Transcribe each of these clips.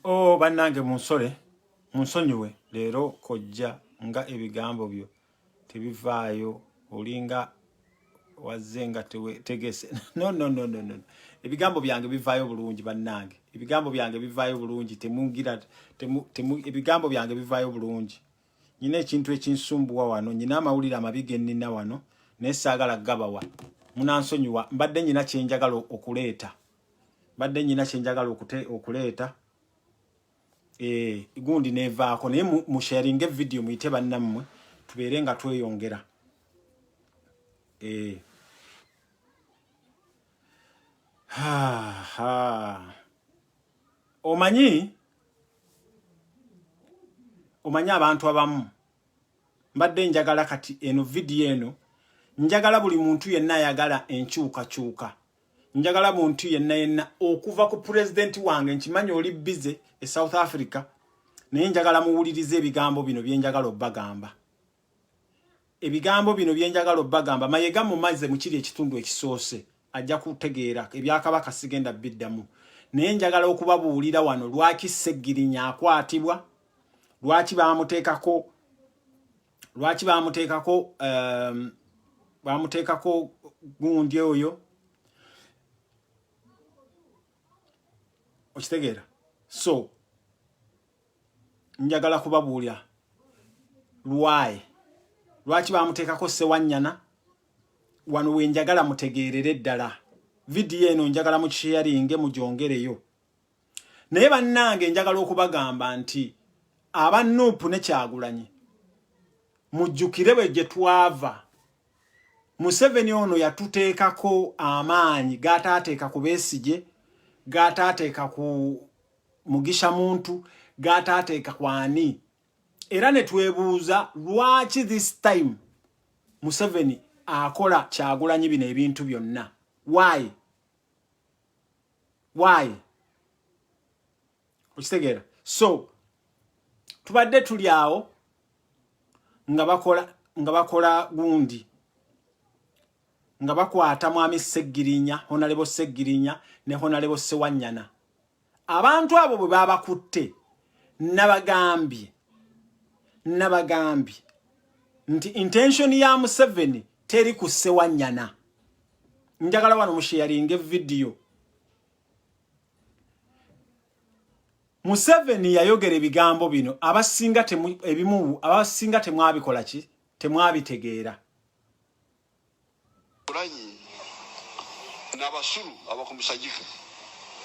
Oh bannange munsonyiwe leero kojja nga ebigambo byo tebivaayo olinga wazenga tegese no ebigambo byange bivaayo bulungi bannange ebigambo byange bivaayo bulungi temungira ebigambo byange bivaayo bulungi nyina ekintu ekinsumbuwa wano nyina amawulire amabige nnina wano naye saagala gabawa munansonyiwa mbadde nyina kyenjagala okuleeta gundi nevaako naye mu sharing video muyite bannammwe tubeere nga tweyongera omanyi abantu abamu mbadde njagala kati eno video eno njagala buli muntu yenna ayagala enkyukakyuka njagala muntu yenna okuva ku president wange nkimanyi oli busy e South Africa naye njagala muwulirize ebigambo bino byenjagala obbagamba ebigambo bino byenjagala obbagamba mayega mu mazze mu kiri ekitundu ekisoose ajja kutegeera ebyakabaka sigenda biddamu naye njagala okubabuulira wano Lwaki Ssegirinya akwatibwa lwaki bamuteekako gundi oyo okitegeera so njagala kubabuulira lwaki bamuteekako Ssewanyana wano wenjagala mutegeerere ddala video eno njagala mu sharing mujongereyo naye bannange njagala okubagamba nti aba Nuupu ne Kyagulanyi mujjukire bwe gye twava Museveni ono yatuteekako amaanyi gatateeka ku Besigye gatateeka ku Mugisha Muntu gatateeka kwani era ne twebuuza lwaki this time Museveni akola Kyagulanyi bino ebintu byonna why okitegeera so tubadde tuli awo nga bakola gundi nga bakwata mwami Ssegirinya Honorable Ssegirinya ne Honorable Ssewanyana abantu abo bwe babakutte nabagambye nti intention ya Museveni teri ku Ssewanyana njagala wano musharing video Museveni yayogera ebigambo bino abasinga temwabikola ki temwabitegeera Kulanyi n'abasulu abakumusajika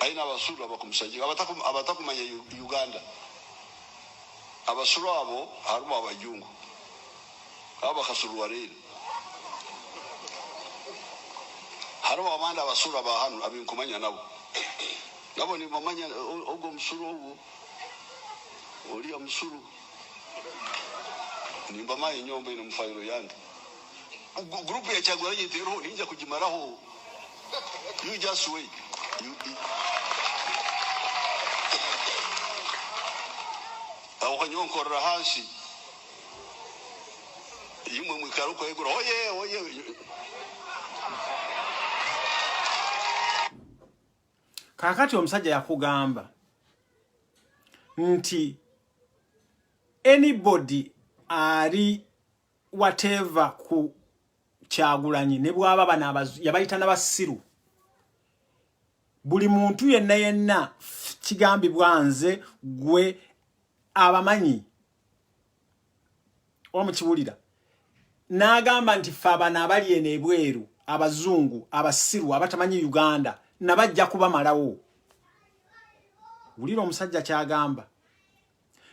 ayina abasulu abakumusajika abatakumanya Uganda abasulu abo harimo abajungu abakasulu warere harimo abandi abasulu abahanu abinkumanya nabo ni mamanya ogo musulu ogo oli amusulu nimba mayi nyomba ino mfairo yange grupu ya Kyagulanyi itero ninja kujimaraho you just wait awanyonkorera hansi yimwe mwikaruko yegura oye kakati omusajja yakugamba nti anybody ari whatever ku Kyagulanyi ne bwaba bana yabayita n'abasiru buli muntu yenna kigambibwa nze gwe abamanyi omukiwulira n'agamba nti fabana abali ene ebweru abazungu abasiru abatamanyi Uganda nabajja kubamalawo wulira omusajja kyagamba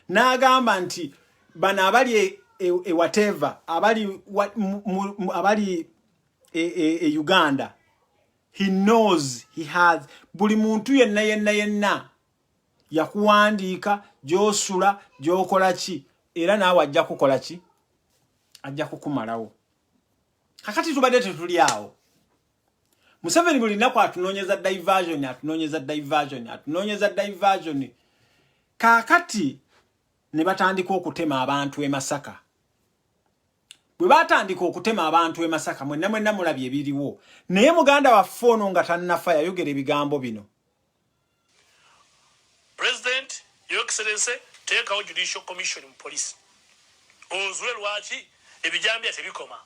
n'agamba nti bana abali whatever abali Uganda he knows he has buli muntu yenna yakuwandiika gyosula gyokola ki era naawe ajja kukola ki ajja kukumalawo kakati tubadde tetuli awo Museveni buli naku atunoonyeza diversion kakati ne batandika okutema abantu e Masaka bwe batandika okutema abantu e Masaka mwenna mulabye ebiriwo naye muganda wa fono nga tannafa yayogera ebigambo bino President Your Excellency, take out judicial commission in police. Ozwe Lwaki, ebijambi atebikoma.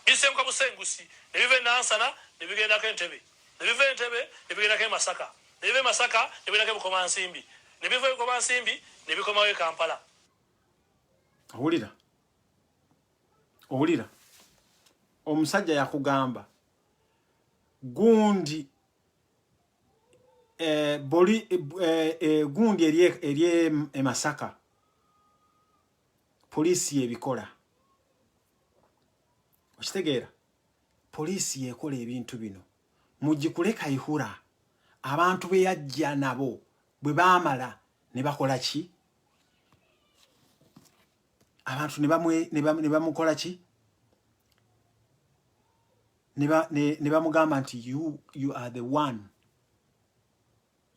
Bisenko busengusi, nebive nansana, nebigenda kentebe. Nebive entebe, nebigenda ke Masaka. Nebive Masaka, nebigenda ke Bukoma Nsimbi. Nebive Bukoma Nsimbi, nebikoma we Kampala. Owulira. Omusajja yakugamba gundi gundi eriye Masaka polisi ebikola okitegeera polisi yekola ebintu bino mugikuleka ihura abantu be yajja nabo bwe baamala ne bakola ki abantu ne bamukola ki ne bamugamba nti you are the one.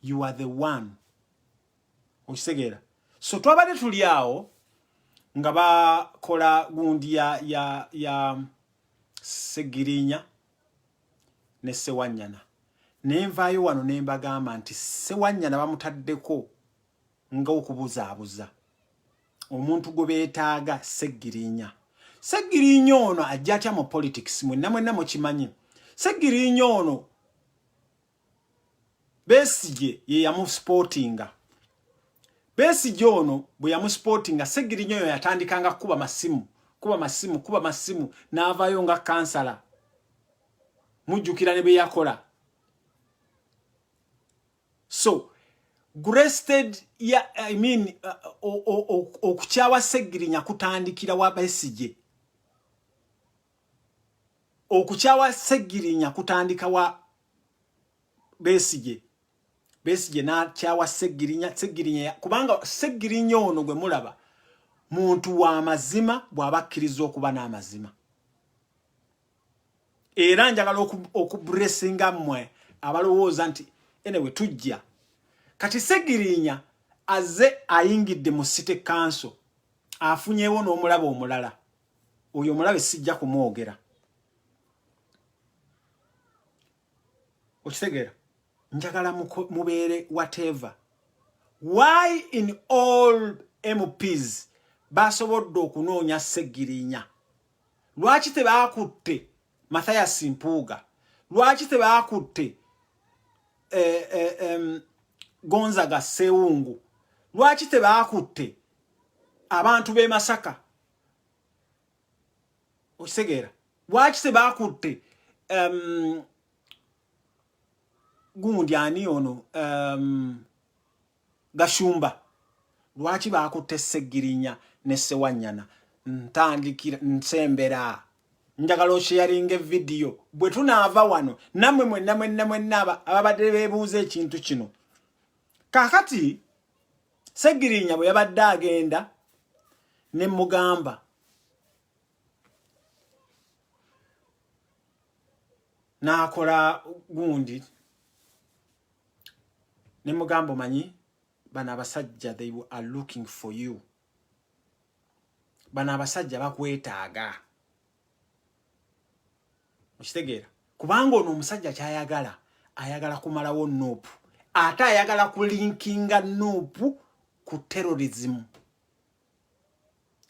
You are the one. Okisegeera. So twabadde tuli awo nga bakola gundi ya Ssegirinya ne Ssewanyana. Nenvaayo wano ne mbagamba nti Ssewanyana bamutaddeko nga okubuzaabuza. Omuntu gwe beetaaga Ssegirinya. Ssegirinya ono ajja atya mu politics mwenna mukimanyi. Ssegirinya ono Besigye ye yamusportinga. Besigye ono bwe yamusportinga Ssegirinya oyo yatandikanga kuba masimu n'avaayo nga kansala. Mujjukira ne bye yakola. So Grested okukyawa Ssegirinya kutandikira wa Besigye. Okukyawa Ssegirinya kutandika wa Besigye. Besigye n'akyawa Ssegirinya kubanga Ssegirinya ono gwe mulaba muntu wa mazima bw'abakkiriza okuba n'amazima. Era njagala okubresinga mmwe abalowooza nti anyway tujja. Kati Ssegirinya aze ayingidde mu City Council afunyeewo n'omulaba omulala. Oyo omulabe sijja kumwogera. Okitegeera? Njagala mubeere whatever. Why in all MPs basobodde okunoonya Ssegirinya? Lwaki tebaakutte Mathias Mpuuga? Lwaki tebaakutte Gonzaga Sewungu? Lwaki tebaakutte abantu b'e Masaka? Okitegeera? Lwaki tebaakutte gundi ani ono Gashumba? Lwaki baakutte Ssegirinya ne Ssewanyana? Ntandikira nsembera. Njagala osharinge video bwe tunaava wano namwe mwenna ababadde beebuuza ekintu kino. Kakati Ssegirinya bwe yabadde agenda ne mugamba n'akola gundi ne mugamba manyi bana abasajja they are looking for you. Bana abasajja bakwetaaga. Okitegeera? Kubanga ono omusajja kyayagala ayagala kumalawo Nuupu. Ate ayagala kulinkinga Nuupu ku terrorism.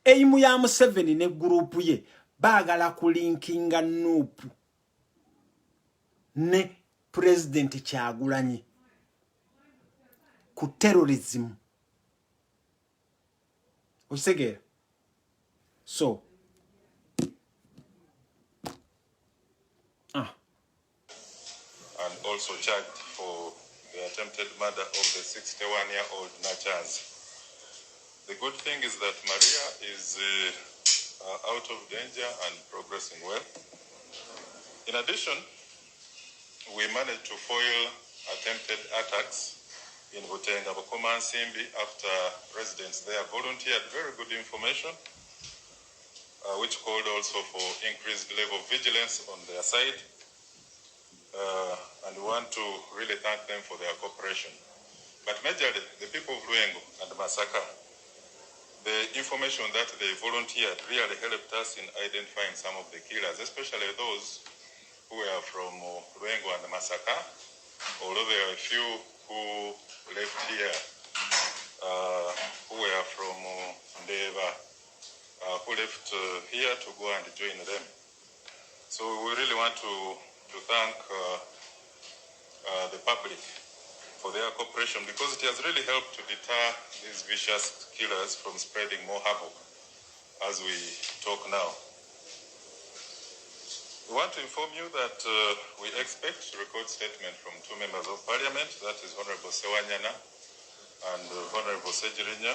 Eimu ya Museveni ne gurupu ye baagala kulinkinga Nuupu ne President Kyagulanyi ku terrorism. Okitegeera? So and also charged for the attempted murder of the 61-year-old Nachaz. The good thing is that Maria is out of danger and progressing well. In addition, we managed to foil attempted attacks in Butenga, Bukoma Nsimbi after residents there volunteered very good information, which called also for increased level of vigilance on their side. And we want to really thank them for their cooperation. But majorly, the people of Lwengo and Masaka, the information that they volunteered really helped us in identifying some of the killers, especially those who were from Lwengo and Masaka, although there are a few who left here who were from Ndeva, who left here to go and join them. So we really want to thank the public for their cooperation, because it has really helped to deter these vicious killers from spreading more havoc as we talk now. We want to inform you that we expect to record statement from two members of parliament, that is Honorable Ssewanyana and Honorable Ssegirinya,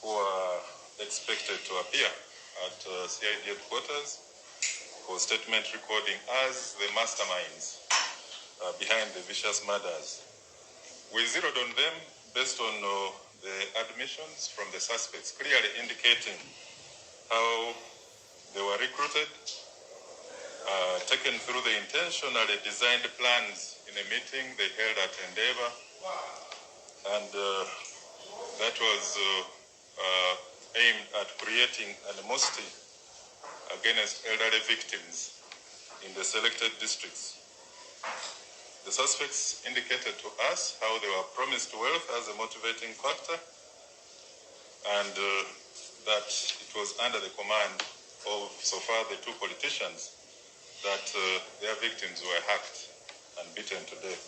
who are expected to appear at CID headquarters for statement recording as the masterminds behind the vicious murders. We zeroed on them based on the admissions from the suspects, clearly indicating how they were recruited, taken through the intentionally designed plans in a meeting they held at Endeavour, and that was aimed at creating animosity against elderly victims in the selected districts. The suspects indicated to us how they were promised wealth as a motivating factor, and that it was under the command of, so far, the two politicians that their victims were hacked and beaten to death.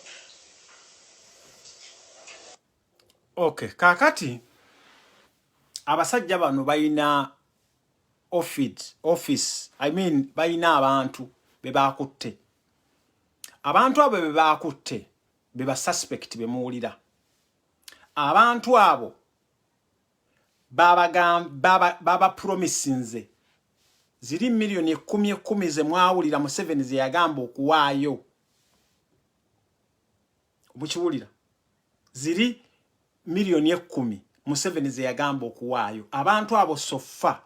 Okay, kakati abasajja bano bayina office, I mean bayina abantu bebakutte. Abantu abo bebakutte beba suspect bemuwulira. Abantu abo baba promisinze ziri milioni 10 ze mwawulira Museveni ze yagamba okuwaayo. Obukiwulira ziri milioni 10 Museveni ze yagamba okuwaayo. Abantu abo sofa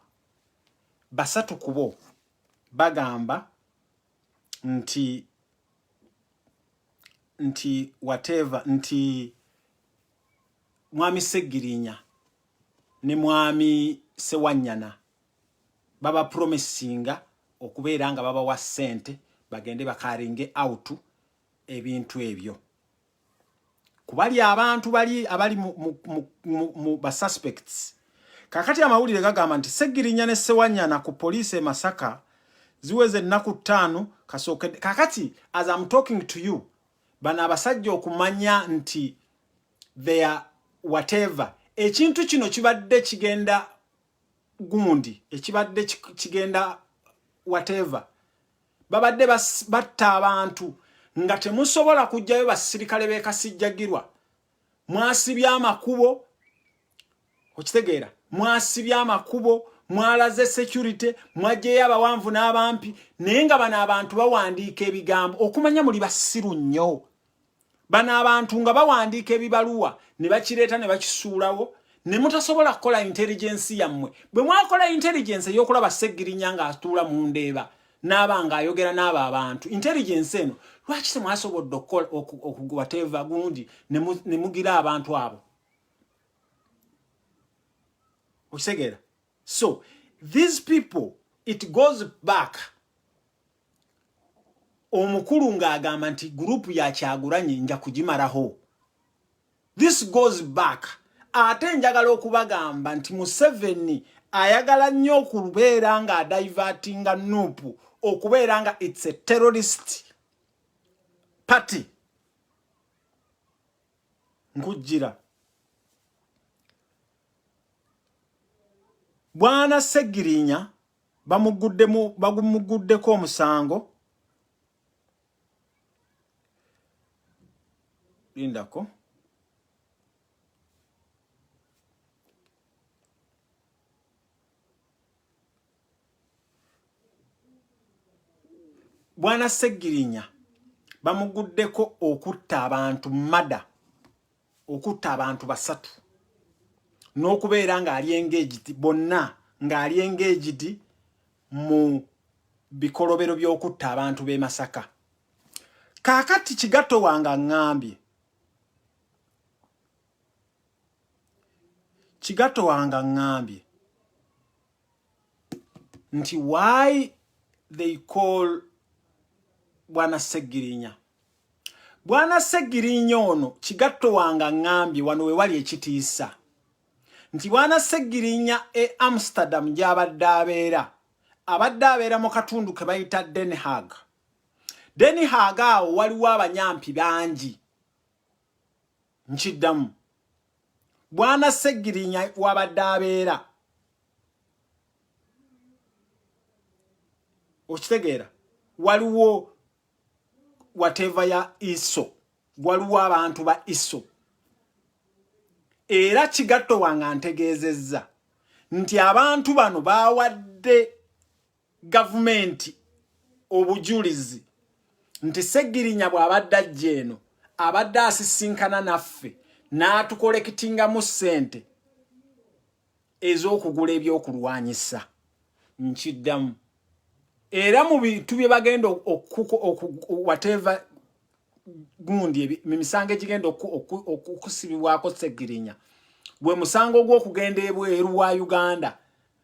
basatu kubo bagamba nti whatever, nti mwami Ssegirinya ne mwami Ssewanyana baba promisinga okubeera nga baba wa sente bagende bakaringe out ebintu ebyo. Kubali abantu bali abali mu ba suspects. Kakati amawulire gagamba nti Ssegirinya ne Ssewanyana ku police Masaka ziweze nnaku 5 kasooke. Kakati as I'm talking to you, bana abasajja okumanya nti they are whatever. Ekintu kino kibadde kigenda gundi, ekibadde kigenda whatever. Babadde batta abantu nga temusobola kujjayo basirikale bekasijjagirwa. Mwasibya amakubo, okitegeera, mwasibya amakubo, mwalaze security, mwajjeyo abawanvu n'abampi, naye nga bana abantu bawandiika ebigambo okumanya muli basiru nnyo. Bana abantu nga bawandiika ebibaluwa ne bakireeta ne bakisuulawo, ne mutasobola kukola intelligence yammwe. Bwe mwakola intelligence y'okulaba Ssegirinya nga atuula mu Ndeeba n'abanga ayogera n'aba abantu, intelligence eno lwaki temwasobodde okukola whatever gundi ne mugira abantu abo? Okisegeera? So these people, it goes back. Omukulu ng'agamba nti group ya Kyagulanyi nja kugimalaho. This goes back. Ate njagala okubagamba nti Museveni ayagala nnyo okubeera nga adivertinga Nuupu okubeera nga it's a terrorist party. Nkujjira Bwana Ssegirinya bamuguddeko omusango. Lindako. Bwana Ssegirinya bamuguddeko okutta abantu mada, okutta abantu basatu, n'okubeera nga ali engaged, bonna nga ali engaged mu bikolobero by'okutta abantu b'e Masaka. Kakati Kigato wanga ngambye, Kigato wanga ngambye nti why they call Bwana Ssegirinya. Bwana Ssegirinya ono kigatto wanga ngambye wano we wali ekitiisa nti Bwana Ssegirinya Amsterdam gy'abadde abeera mu katundu ke bayita Den Haag. Den Haag awo waliwo abanyampi bangi nkiddamu. Bwana Ssegirinya wabadde abeera okitegeera waliwo whatever ya ISO, waliwo abantu ba ISO. Era kigatto wanga ntegeezezza nti abantu bano bawadde gavumenti obujulizi nti Ssegirinya bw'abadde ajja eno abadde asisinkana naffe n'atukolekitingamu ssente ez'okugula ebyokulwanyisa nkiddamu. Era mu bintu bye bagenda whatever gundi misango egigenda okusibibwako Ssegirinya gwe musango gw'okugenda ebweru wa Uganda,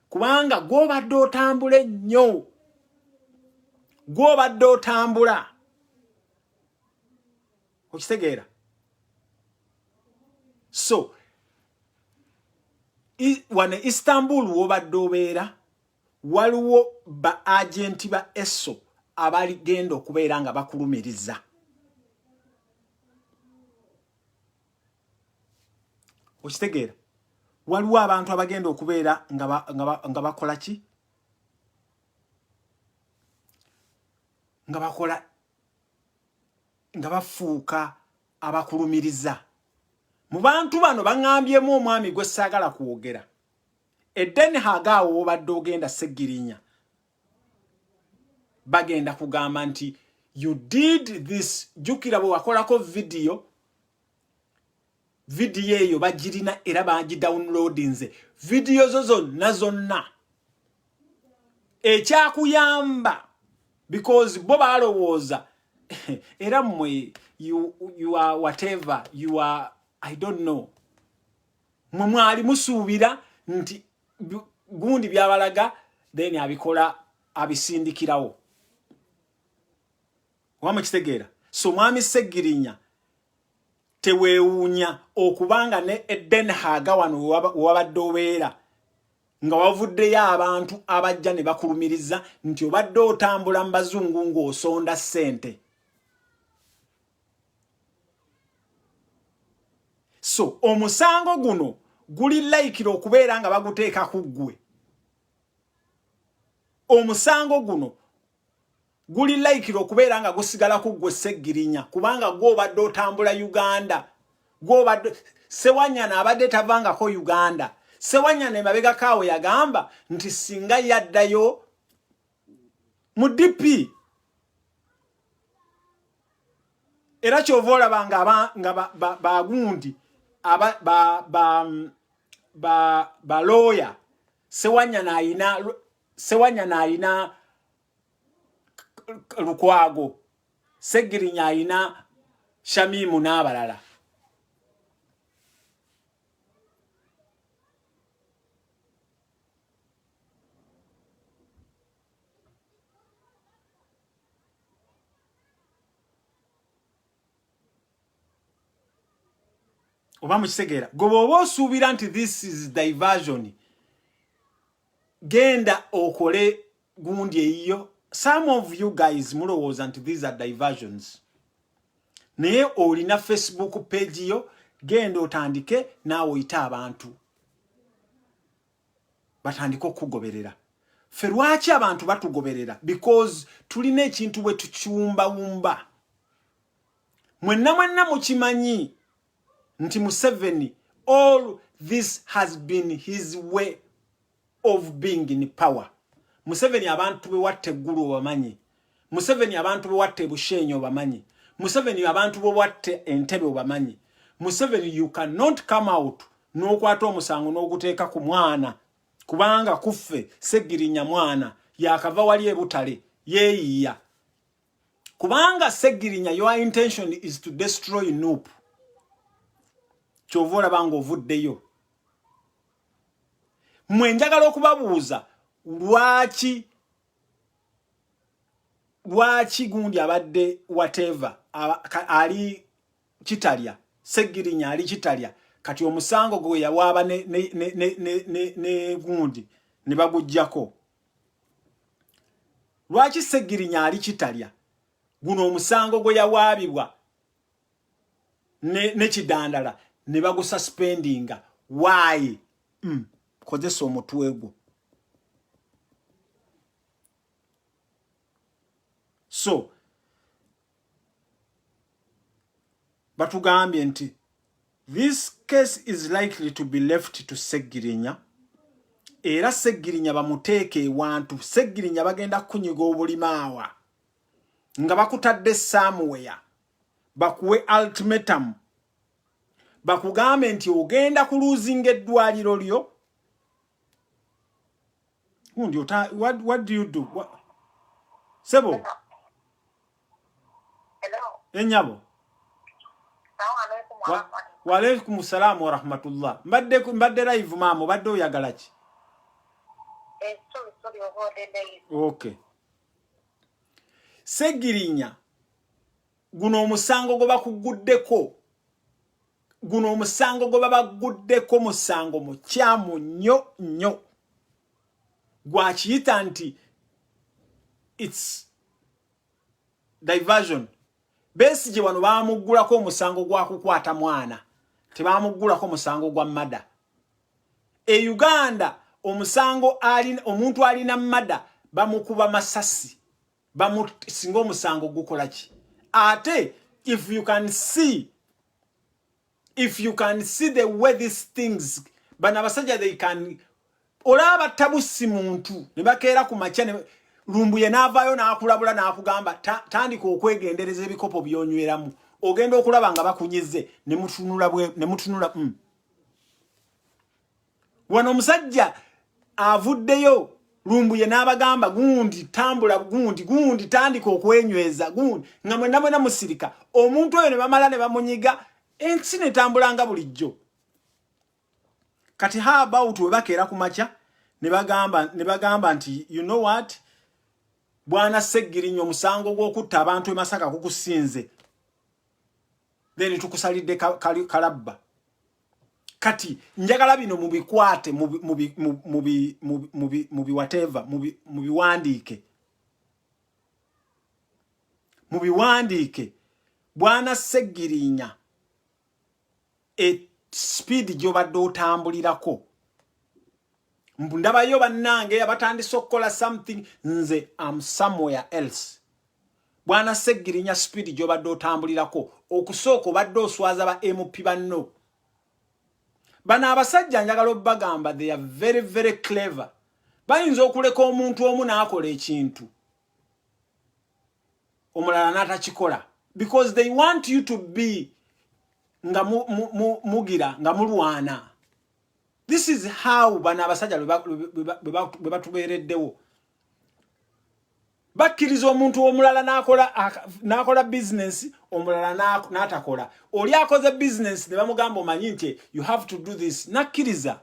kubanga gw'obadde otambula ennyo, gw'obadde otambula okitegeera. So wane Istanbul w'obadde obeera waliwo ba agenti ba ESO abali genda okubeera nga bakulumiriza. Okitegeera waliwo abantu abagenda okubeera nga bakola ki, nga bakola nga bafuuka abakulumiriza. Mu bantu bano baŋŋambyemu omwami gwe saagala kwogera. Den Haag awo obadde ogenda Ssegirinya bagenda kugamba nti you did this. Jukira bwe wakolako video eyo bagirina era bagidownloadinze video zo zonna ekyakuyamba because bo balowooza era mmwe you are whatever you are, I don't know, mwe mwali musuubira nti gundi byabalaga then abikola abisindikirawo. Wama kitegeera. So mwami Ssegirinya teweewuunya okubanga ne Den Haag wano wabadde obeera nga wavuddeyo abantu abajja ne bakulumiriza nti obadde otambula mu bazungu ng'osonda ssente. So omusango guno guli laikiro okubeera nga baguteeka ku ggwe. Omusango guno guli laikiro okubeera nga gusigala ku ggwe Ssegirinya, kubanga gw'obadde otambula Uganda. Gw'obadde Sewanyana abadde tavangako Uganda. Sewanyana emabega kaawe yagamba nti singa yaddayo mu DP era kyova olaba nga bagundi ba lawyer. Sewanyana ayina Lukwago, Ssegirinya ayina Shamimu n'abalala. Oba mukitegeera. Gwe bw'oba osuubira nti this is diversion, genda okole gundi eyiyo. Some of you guys mulowooza nti these are diversions. Naye olina Facebook page yo, genda otandike naawe oyita abantu batandika okugoberera. Ffe lwaki abantu batugoberera? Because tulina ekintu bwe tukiwumbawumba. Mwenna mukimanyi nti Museveni, all this has been his way of being in power. Museveni abantu be watte eggulu obamanyi. Museveni abantu be watte Bushenyi obamanyi. Museveni abantu be watte Entebbe obamanyi. Museveni, you cannot come out n'okwata omusango n'oguteeka ku mwana, kubanga kuffe Ssegirinya mwana yakava wali ebutale yeeyiya. Kubanga Ssegirinya, your intention is to destroy Nup. Kyova olaba ng'ovuddeyo. Mmwe njagala okubabuuza lwaki gundi abadde whatever ali Kitalya Ssegirinya ali Kitalya kati omusango gwe yawaaba ne gundi ne bagujjako Lwaki Ssegirinya ali Kitalya guno omusango gwe yawaabibwa ne Kidandala ne bagususpendinga why kozesa omutwe gwo so batugambye nti this case is likely to be left to Ssegirinya era Ssegirinya bamuteeke ewantu Ssegirinya bagenda kunyiga obulimaawa nga bakutadde somewhere bakuwe ultimatum bakugambe nti ogenda kuluzinga eddwaliro lyo what do you do Sebo hello enyabo wa alaykum salaam wa rahmatullah mbadde live mamo badde oyagala ki sorry okay Ssegirinya guno omusango gwe bakuguddeko guno omusango gwe babaguddeko musango mukyamu nnyo gwakiyita nti it's diversion Besigye wano bamuggulako omusango gwa kukwata mwana tebamuggulako omusango gwa mada Uganda omusango omuntu alina mada bamukuba masasi singa omusango gukola ki ate if you can see the way these things bana basajja they can olaba tabusi muntu ne bakeera ku macha lumbuye navayo nakulabula nakugamba tandika okwegendereza ebikopo byonyweramu ogenda okulaba nga bakunyize ne mutunula wano musajja avuddeyo lumbuye nabagamba gundi tambula gundi tandika okwenyweza gundi nga mwenna musirika omuntu oyo ne bamala ne bamunyiga ensi ne tambulanga bulijjo kati how about we bakeera ku macha ne bagamba nti you know what Bwana Ssegirinya omusango gw'okutta abantu emasaka kukusinze then tukusalidde kalabba kati njagala bino mubikwate mubi whatever mubiwandiike Bwana Ssegirinya speed gy'obadde otambulirako ndabayo bannange abatandise okukola something nze am somewhere else Bwana Ssegirinya speed gy'obadde otambulirako okusooka obadde oswaza ba MP banno bana abasajja njagala obbagamba they are very very clever bayinza okuleka omuntu omu n'akola ekintu omulala n'atakikola because they want you to be nga mugira nga mulwana this is how bana abasajja bwe batubeereddewo bakkiriza omuntu omulala n'akola business omulala n'atakola oli akoze business ne bamugamba omanyi nti you have to do this nakkiriza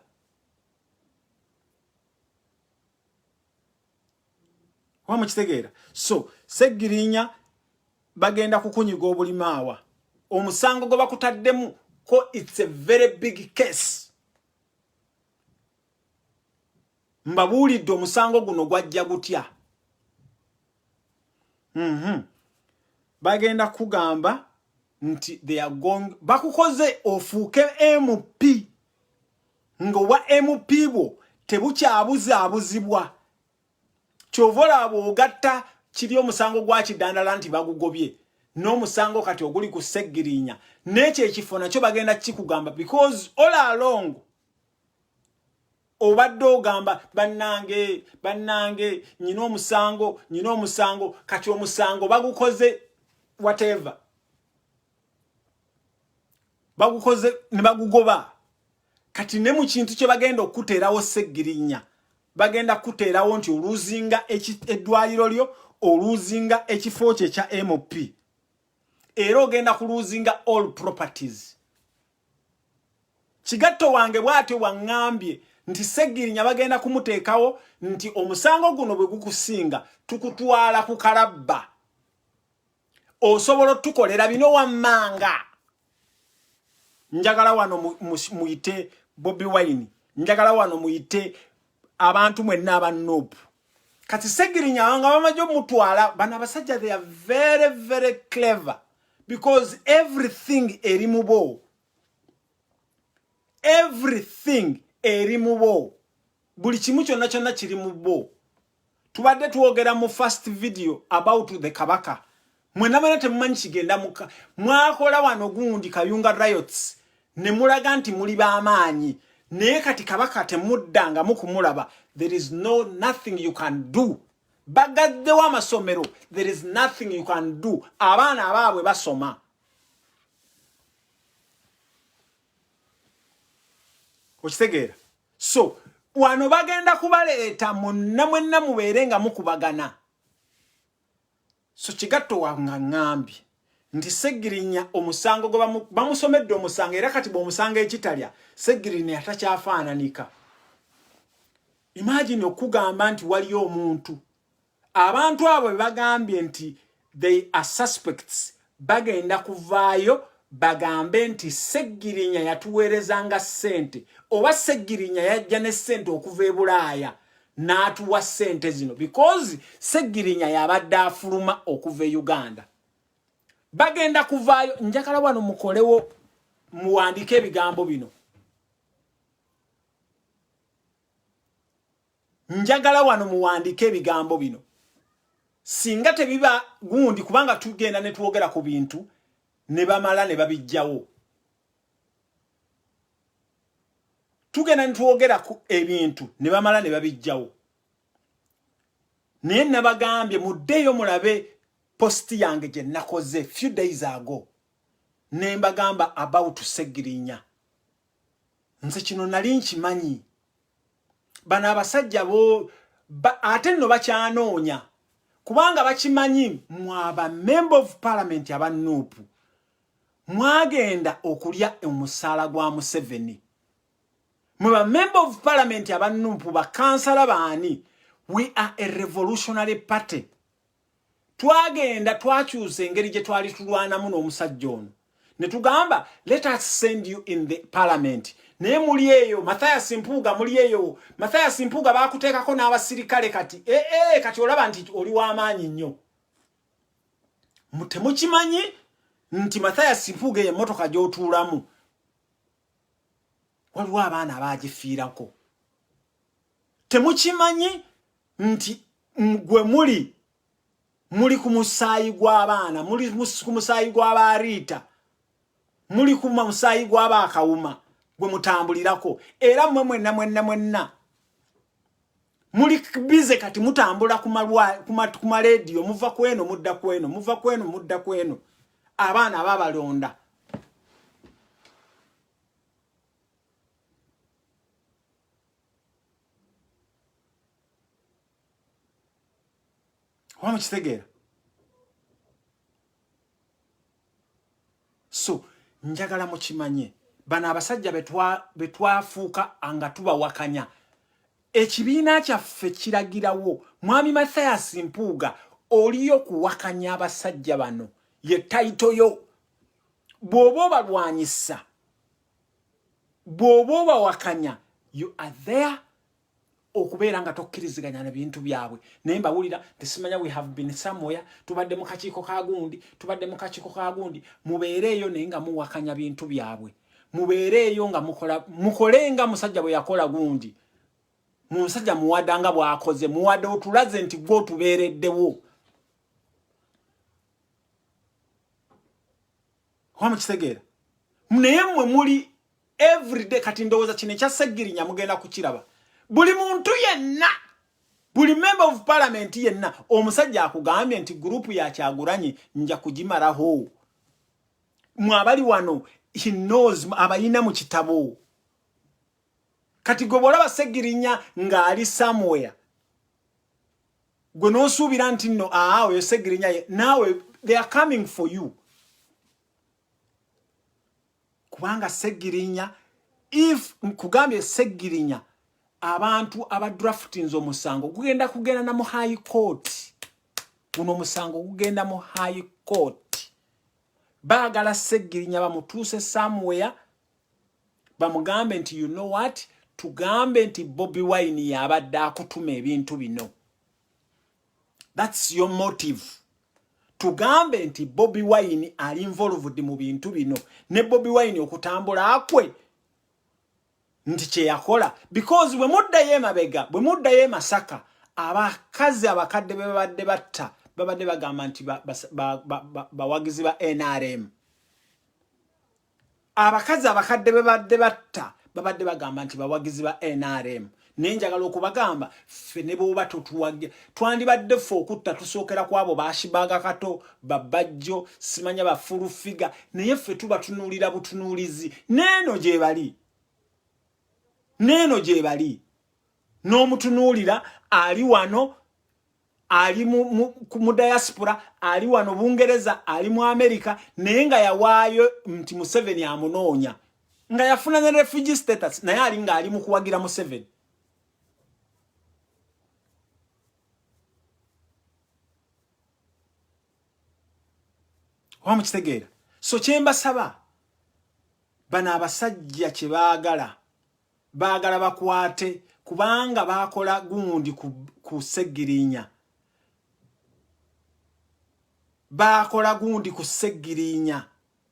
wamukitegeera so Ssegirinya bagenda kukunyiga obulimaawa omusango gwe bakutaddemu ko it's a very big case mbabuulidde omusango guno gwajja gutya bagenda kugamba nti they are going bakukoze ofuuke MP ngowa MP bwo tebukyabuzibwa kyovola abo ogatta kiri omusango gwa Kidandala nti bagugobye n'omusango kati oguli ku Ssegirinya n'ekyo ekifo nakyo bagenda kikugamba because all along obadde ogamba bannange nyina omusango kati omusango bagukoze whatever bagukoze ne bagugoba kati ne mu kintu kye bagenda okuteerawo Ssegirinya bagenda kuteerawo nti oluzinga eddwaliro lyo oluzinga ekifo kye kya MP era ogenda kuluzinga all properties kigatto wange bwatyo wangambye nti Ssegirinya bagenda kumuteekawo nti omusango guno bwe gukusinga tukutwala ku kalabba osobola tukolera bino wammanga njagala wano muyite Bobby Wine njagala wano muyite abantu mwenna abannopu kati Ssegirinya wanga bamajo mutwala bana basajja they are very very clever because everything eri mubo buli kimu kyonna kyonna kiri mubo tubadde tuwogera mu first video about the Kabaka mwena bana temumanyi kigenda muka mwakola wano gundi Kayunga riots ne mulaga nti muli bamaanyi naye kati Kabaka temuddanga mukumulaba there is nothing you can do bagadde wa masomero there is nothing you can do abaana abaabwe basoma okitegeera so wano bagenda kubaleeta mwenna mubeerenga mukubagana so kigatto wanga ngambi nti Ssegirinya omusango gwe bamusomedde omusango era kati bw'omusango ekitalya Ssegirinya takyafaananika imagine okugamba nti waliyo omuntu abantu abo bagambye nti they are suspects bagenda kuvaayo bagambe nti Ssegirinya yatuweerezanga ssente oba Ssegirinya yajja ne ssente okuva e Bulaaya n'atuwa ssente zino because Ssegirinya yabadde afuluma okuva e Uganda bagenda kuvaayo njagala wano mukolewo muwandike ebigambo bino njagala wano muwandike ebigambo bino singa tebiba gundi kubanga tugenda ne tuwogera ku bintu ne bamala ne babijjawo tugenda ne tuwogera ku ebintu ne bamala ne babijjawo naye nabagambye muddeyo mulabe posti yange gye nakoze few days ago ne mbagamba about Ssegirinya nze kino nali nkimanyi bana abasajja bo ate nno bakyanoonya kubanga bakimanyi mwaba member of parliament abanuupu mwagenda okulya omusaala gwa Museveni mwaba member of parliament abanuupu bakansala baani we are a revolutionary party twagenda twakyusa engeri gye twali tulwanamu n'omusajja ono ne tugamba let us send you in the parliament naye muli eyo Mathias Mpuuga muli eyo Mathias Mpuuga bakuteekako n'abasirikale kati kati olaba nti oli w'amaanyi nnyo temukimanyi nti Mathias Mpuuga emmotoka gy'otuulamu waliwo abaana abaagifiirako temukimanyi nti gwe muli ku musaayi gw'abaana muli ku musaayi gw'abaariita muli ku musaayi gw'abaakawuma gwe mutambulirako era mwenna muli bize kati mutambula ku maleediyo muva kweno mudda kweno muva kweno mudda kweno abaana babalonda wamukitegeera so njagala mukimanye bana abasajja betwafuuka anga tubawakanya ekibiina kyaffe kiragirawo mwami Mathias Mpuuga oliyo kuwakanya abasajja bano ye taito yo bw'oba balwanyisa bw'oba bawakanya you are there okubeera nga tokkiriziganya na bintu byabwe naye mbawulira tesimanya we have been somewhere tubadde mu kakiiko ka gundi mubeereeyo naye nga muwakanya bintu byabwe mubeereeyo nga mukolenga musajja bwe yakola gundi musajja muwadanga bw'akoze muwadde otulaze nti gwe otubeereddewo wamukitegeera naye mmwe muli everyday kati ndowooza kino ekya Ssegirinya mugenda kukiraba buli muntu yenna buli member of parliament yenna omusajja akugambye nti group ya Kyagulanyi nja kugimalaho mwabali wano he knows abayina mu kitabo kati gobola Ssegirinya ng'ali somewhere gwe n'osuubira nti nno oyo Ssegirinya nawe they are coming for you kubanga Ssegirinya if nkugambye Ssegirinya abantu abadraftinze omusango kugenda na mu high court guno omusango kugenda mu high court Baagala Ssegirinya bamutuuse somewhere bamugambe nti you know what, tugambe nti Bobi Wine yabadde akutuma ebintu bino. That's your motive. Tugambe nti Bobi Wine ali involved mu bintu bino ne Bobi Wine okutambula akwe nti kye yakola, because bwe muddayo emabega, bwe muddayo e Masaka, abakazi abakadde babadde batta babadde bagamba nti bawagizi ba NRM. Abakazi abakadde babadde batta babadde bagamba nti bawagizi ba NRM. Nenjagala okubagamba ffe ne bwoba totuwagge twandibadde ffe okutta tusookera kwabo bashibaga kato babajjo simanya bafulu figa naye ffe tuba tunuulira butunuulizi. Neeno gye bali n'omutunuulira ali wano, ali mu diaspora, ali wano Bungereza, ali mu America, naye nga yawaayo nti Museveni amunoonya, nga yafuna ne refugee status, naye ali nga ali mu kuwagira Museveni. Wamukitegeera? So kyembasaba bana abasajja kye baagala bakwate, kubanga bakola gundi ku Ssegirinya. Bakola gundi ku Ssegirinya,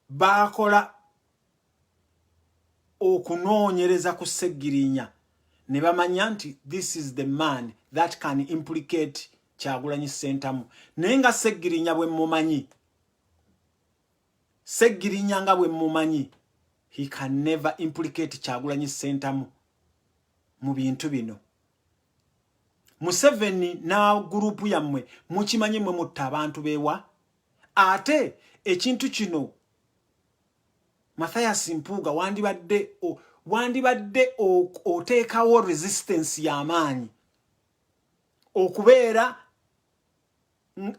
bakola okunoonyereza ku Ssegirinya ne bamanya nti this is the man that can implicate Kyagulanyi Ssentamu. Naye nga Ssegirinya bwe mumanyi, Ssegirinya nga bwe mumanyi, he can never implicate Kyagulanyi Ssentamu mu bintu bino. Museveni na gurupu yammwe mukimanyi mwe mutta abantu bewa. Ate ekintu kino Mathias Mpuuga wandibadde oteekawo resistance y'amaanyi okubeera.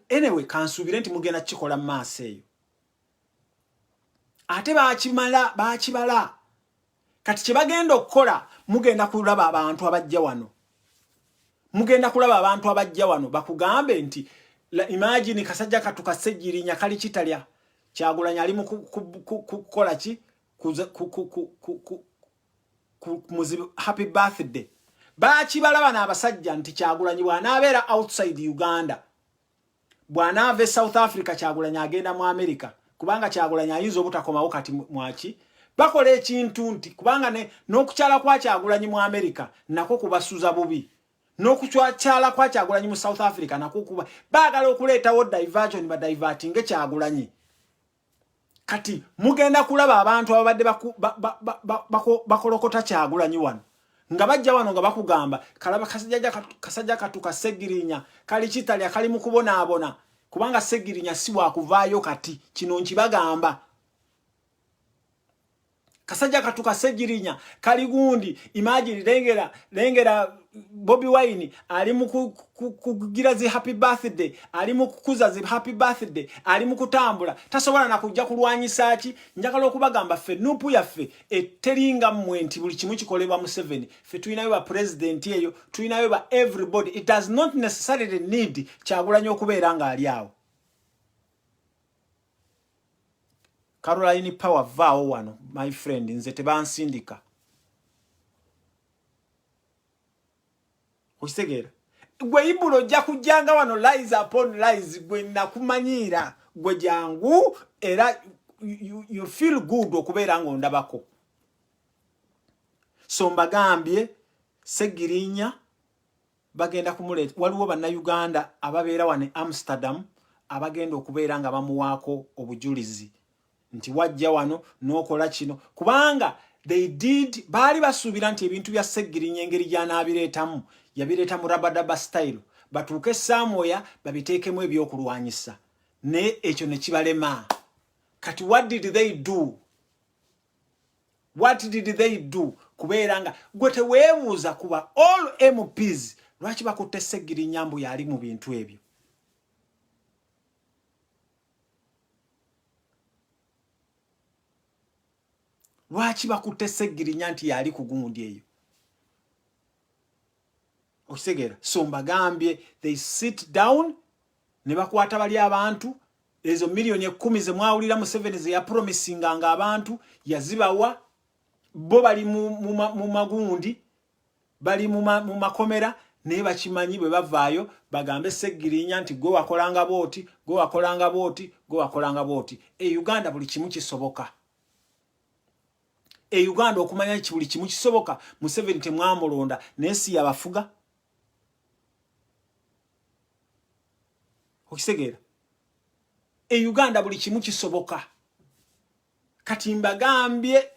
Anyway, kansuubire nti mugenda kikola maaso eyo. Ate bakibala kati kye bagenda okukola, mugenda kulaba abantu abajja wano. Mugenda kulaba abantu abajja wano bakugambe nti imagine kasajja katuka Ssegirinya kali kitalya Kyagulanyi ali mu kukola ki muzibu happy birthday. Bakibala bana abasajja nti Kyagulanyi bw'anaabeera outside Uganda, bw'anaava South Africa, Kyagulanyi agenda mu America, kubanga Kyagulanyi ayinza obutakomawo kati mwaki. Bakola ekintu nti kubanga n'okukyala kwa Kyagulanyi mu America nako kubasuza bubi, n'okukyala kwa Kyagulanyi mu South Africa nako kuba baagala okuleetawo diversion diverting Kyagulanyi. Kati mugenda kulaba abantu ababadde bakolokota Kyagulanyi wano nga bajja wano nga bakugamba kalaba kasajja katuka Ssegirinya kali kitalya kali mu kubonaabona, kubanga Ssegirinya si wakuvaayo kati kino nkibagamba. Kasajja katuka Ssegirinya kali gundi, imagine lengera Bobi Wine ali mu kugira zi happy birthday, ali mu kukuza zi happy birthday, ali mu kutambula, tasobola na kujja kulwanyisa ki. Njagala okubagamba ffe nupu yaffe eteringa mmwe nti buli kimu kikolebwa Museveni. Ffe tulinayo ba president eyo, tulinayo ba everybody. It does not necessarily need Kyagulanyi okubeera nga ali awo. Caroline Power vaawo wano my friend, nze tebansindika. Okitegeera? Gwe Ibulo ojja kujjanga wano lies upon lies, gwe nakumanyiira, gwe jangu era you feel good okubeera nga ondabako. So mbagambye Ssegirinya bagenda kumuleeta. Waliwo bannayuganda ababeera wano Amsterdam abagenda okubeera nga bamuwaako obujulizi nti wajja wano n'okola kino, kubanga they did baali basuubira nti ebintu bya Ssegirinya engeri gy'anaabireetamu yabireeta mu rabadaba style, batuuke Samoya babiteekemu ebyokulwanyisa, naye ekyo ne kibalema. Kati what did they do? What did they do? Kubeera nga gwe teweebuuza kuba all MPs lwaki bakutte Ssegirinya mbu yali mu bintu ebyo. Lwaki bakutte Ssegirinya nti yali ku gundi eyo? Okitegeera? So mbagambye they sit down ne bakwata bali abantu ezo milioni 10 ze mwawulira Museveni ze ya promising nga abantu yazibawa bo bali mu magundi bali mu makomera ne bakimanyi bwe bavaayo bagambe Ssegirinya nti gwe wakolanga boti gwe wakolanga boti gwe wakolanga boti Uganda buli kimu kisoboka Uganda okumanya buli kimu kisoboka Museveni temwamulonda nesi yabafuga okisegera Uganda buli kimu kisoboka kati mbagambye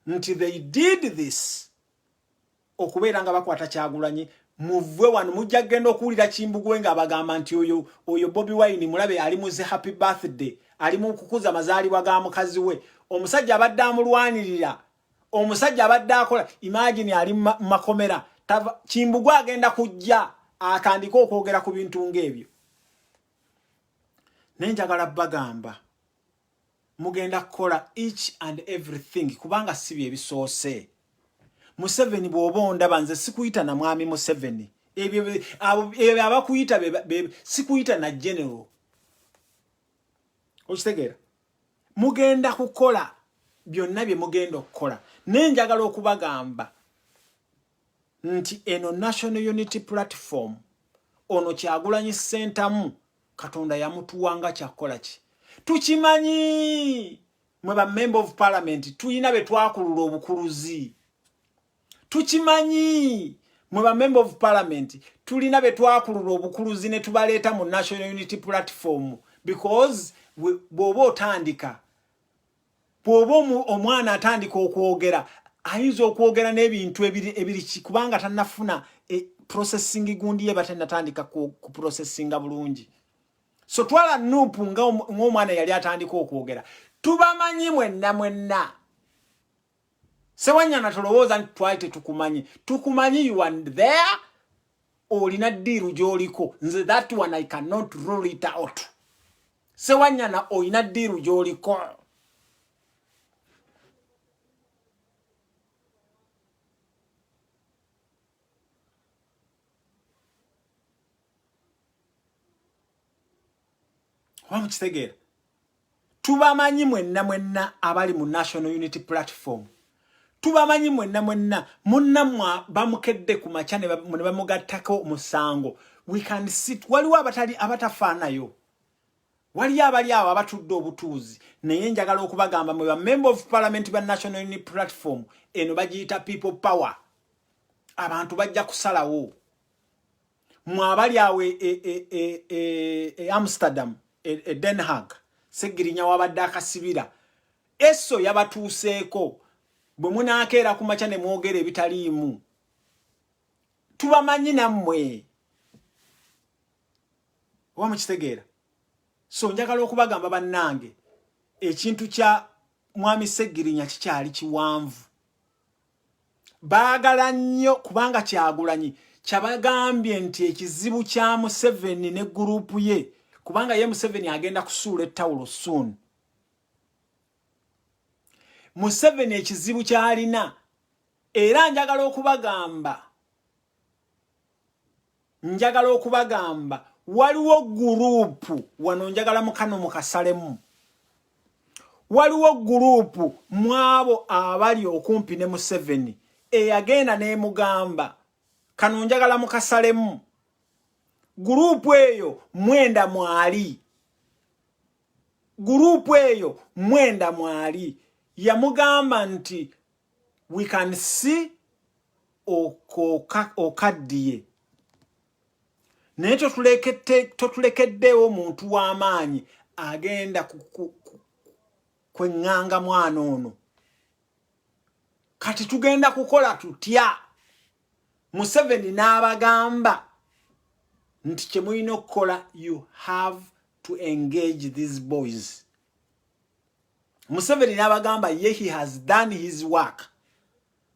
nti they did this okubeera nga bakwata Kyagulanyi muvwe wano mujja genda okuwulira Kimbugwe nga abagamba nti oyo Bobi Wine mulabe ali muze happy birthday ali mu kukuza mazaalibwa ga mukazi we omusajja abadde amulwanirira omusajja abadde akola imagine ali makomera Kimbugwe agenda kujja akandika okwogera ku bintu ng'ebyo nenjagala bagamba mugenda kukola each and everything kubanga sibi ebisoose Museveni bw'obonda banze sikuyita na mwami Museveni ebyo abakuyita sikuyita na general okitegera mugenda kukola byonna bye mugenda okukola nenjagala okubagamba nti eno National Unity Platform ono Kyagulanyi Ssentamu Katonda yamutuwanga kyakola ki tukimanyi mwe ba member of parliament tuyina be twakulula obukuluzi tukimanyi mwe ba member of parliament tulina be twakulula obukuluzi ne tubaleeta mu National Unity Platform because bwoba otandika bwoba omwana atandika okwogera ayinza okwogera n'ebintu ebiri kubanga tannafuna processing gundi ye batannatandika ku processinga bulungi so twala nupu ng'omwana yali atandika okwogera tubamanyi mwenna Sewanyana tulowooza nti twaite tukumanyi you are there olina ddiiru gy'oliko nze that one I cannot rule it out Sewanyana olina ddiiru gy'oliko wamukitegera tubamanyi mwenna abali mu National Unity Platform tubamanyi mwenna munnamwa bamukedde ku macha ne bamugattako musango we can sit waliwo abatafaanayo wali abali abo abatudde obutuuzi naye njagala okubagamba mwe ba member of parliament ba National Unity Platform eno bagiyita people power abantu bajja kusalawo mwabali awe Amsterdam Den Haag Ssegirinya wabadde akasibira eso yabatuuseeko bwe munaakeera ku macha ne mwogera ebitaliimu tubamanyi nammwe wamukitegeera so njagala okubagamba bannange ekintu kya mwami Ssegirinya kikyali kiwanvu baagala nnyo kubanga Kyagulanyi kyabagambye nti ekizibu kya Museveni ne gurupu ye kubanga ye Museveni agenda kusuula ettawulo soon Museveni ekizibu kyalina era njagala okubagamba waliwo gurupu wano njagala mukano mukasalemu waliwo gurupu mwabo abali okumpi ne Museveni eyagenda ne mugamba kano njagala mukasalemu gurupu eyo mwenda mwali yamugamba nti we can see okaddiye naye totulekeddewo omuntu w'amaanyi agenda kweŋŋanga mwana ono kati tugenda kukola tutya Museveni n'abagamba nti kye mulina okukola you have to engage these boys Museveni n'abagamba ye he has done his work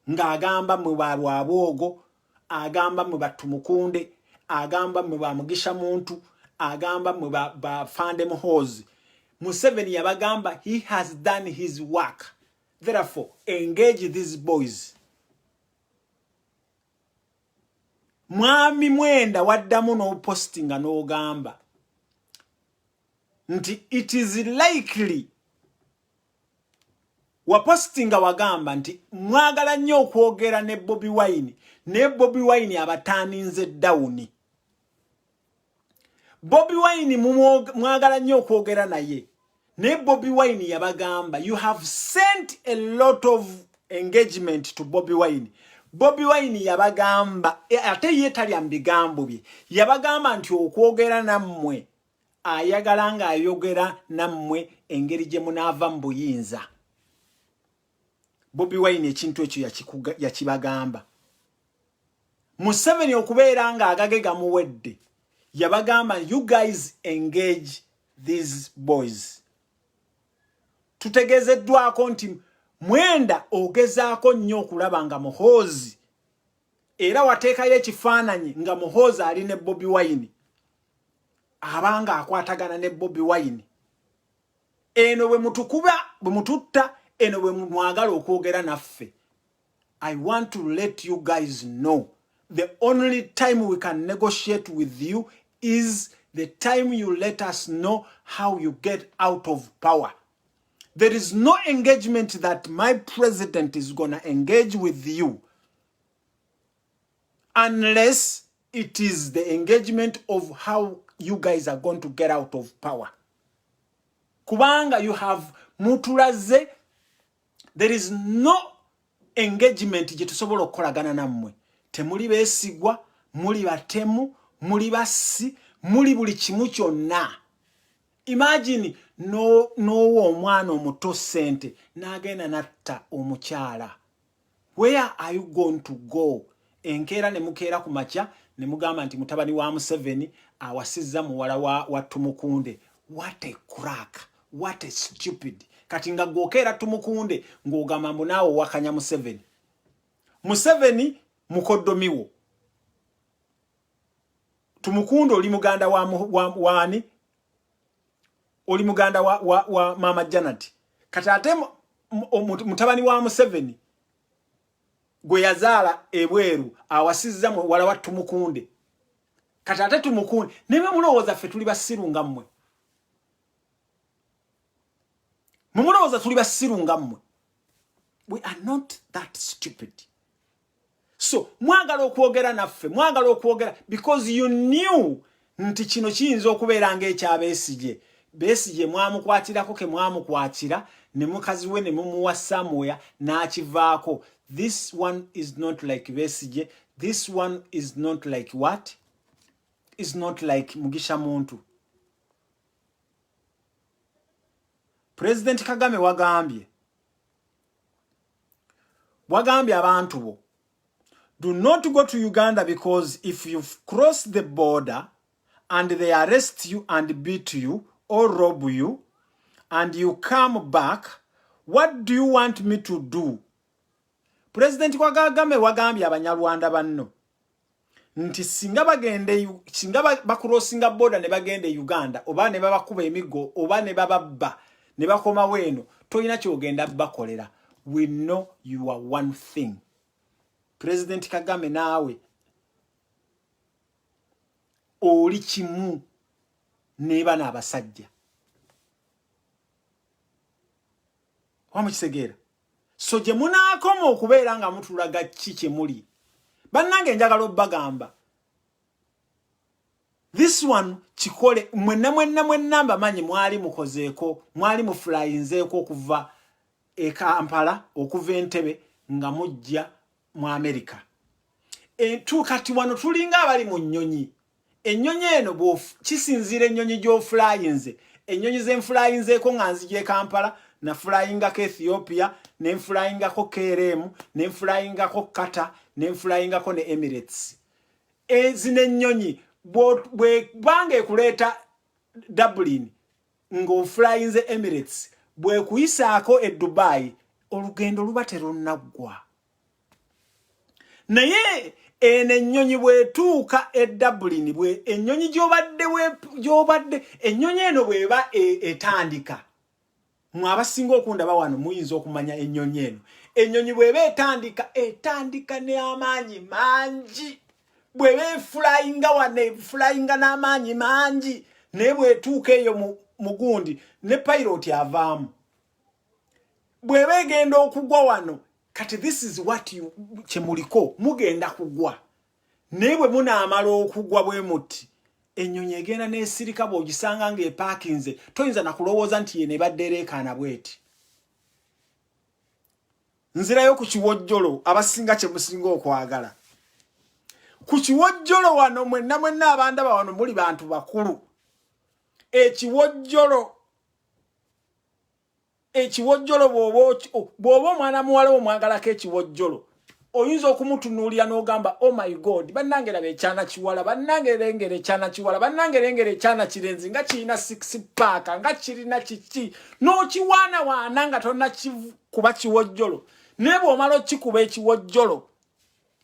ng'agamba mwe balwabwogo agamba mwe batumukunde agamba mwe bamugisha muntu agamba mwe bafande muhozi Museveni yabagamba he has done his work therefore engage these boys mwami mwenda waddamu n'opostinga n'ogamba nti it is likely wapostinga wagamba nti mwagala nnyo okwogera ne Bobi Wine ne Bobi Wine abataninze down. Bobi Wine mwagala nnyo okwogera naye ne Bobi Wine yabagamba you have sent a lot of engagement to Bobi Wine. Bobi Wine yabagamba ate yetali ambigambo bye yabagamba nti okwogera nammwe ayagala nga ayogera nammwe engeri gye munava mu buyinza. Bobi Wine ekintu ekyo yakibagamba. Museveni okubeera nga agagega muwedde yabagamba you guys engage these boys. Tutegezeddwako nti Mwenda ogezaako nnyo okulaba nga Muhoozi era wateekayo ekifaananyi nga Muhoozi ali ne Bobi Wine abanga akwatagana ne Bobi Wine. Eno bwe mutukuba bwe mututta eno bwe mwagala okwogera naffe. I want to let you guys know the only time we can negotiate with you is the time you let us know how you get out of power. There is no engagement that my president is gonna engage with you unless it is the engagement of how you guys are going to get out of power. Kubanga you have mutulaze. There is no engagement gye tusobola okukolagana nammwe. Temuli beesigwa, muli batemu, muli bassi, muli buli kimu kyonna. Imagine no omwana omuto sente n'agenda natta omukyala. Where are you going to go? Enkeera ne mukeera ku makya ne mugamba nti mutabani wa Museveni awasizza muwala wa Tumukunde. What a crack. What a stupid. Kati nga gwokeera Tumukunde ng'ogamba mbu naawe wakanya Museveni. Museveni mukoddomiwo. Tumukunde oli muganda wani? Oli muganda wa Mama Janet. Kati ate mutabani wa Museveni gwe yazaala ebweru awasizza muwala wa Tumukunde. Kati ate Tumukunde nebe mulowooza ffe tuli basiru nga mmwe. Mumulowooza tuli basiru nga mmwe. We are not that stupid. So mwagala okwogera naffe, mwagala okwogera because you knew nti kino kiyinza okubeera ng'ekyabeesigye. Beesigye mwamukwatirako ke mwamukwatira ne mukazi we ne mumuwa somewhere n'akivaako. This one is not like Beesigye. This one is not like what? Is not like Mugisha Muntu. President Kagame wagambye abantu bo, do not go to Uganda because if you've crossed the border and they arrest you and beat you or rob you and you come back, what do you want me to do? President Kagame wagambye abanyarwanda banno nti singa bakurosinga border ne bagende Uganda oba ne babakuba emigo oba ne bababba ne bakoma weno toyina kyogenda bakolera. We know you are one thing. President Kagame naawe oli kimu neba n'abasajja. Wamukisegeera. So gye munaakoma okubeera nga mutulaga kiki muli. Bannange njagala obbagamba. This one chikole mwenna mbamanyi mwali mukozeeko, mwali muflyinzeeko okuva e Kampala okuva Entebbe nga mujja mu America. Kati wano tulinga abali mu nnyonyi. Ennyonyi eno kisinzira ennyonyi gy'oflyinze. Ennyonyi zenflyinzeeko nga nzije Kampala na flyingako Ethiopia, ne flyingako KLM, ne flyingako Qatar, ne flyingako ne Emirates. Zino ennyonyi bwe bange kuleeta Dublin ng'oflyinze Emirates bwe kuyisaako e Dubai olugendo luba terunaggwa. Naye ene ennyonyi bwetuuka e Dublin bwe ennyonyi gy'obadde ennyonyi eno bweba etandika. Mwe abasinga okundaba wano muyinza okumanya ennyonyi eno. Ennyonyi bweba etandika ne amaanyi mangi. Bwebe flyinga wane flyinga n'amaanyi mangi ne bwetuuka eyo mugundi ne pilot avaamu bwe begenda okugwa wano kati this is what you chemuliko mugenda kugwa nebwe munaamala okugwa bwe muti ennyonyi egenda n'esirika bw'ogisanga ng'epaakinze toyinza na kulowooza nti ye ne badde ereekaana bweti nzirayo ku kiwojjolo abasinga kye musinga okwagala ku kiwojjolo wano mwenna abandaba wano muli bantu bakulu ekiwojjolo bw'oba omwana muwala omwagalako ekiwojjolo oyinza okumutunuulira n'ogamba oh my god bannange laba ekyana kiwala bannange lengera ekyana kiwala bannange lengera ekyana kirenzi nga kirina 6 paaka nga kirina kiki n'okiwaanawaana nga tonna kuba kiwojjolo naye bw'omala okikuba ekiwojjolo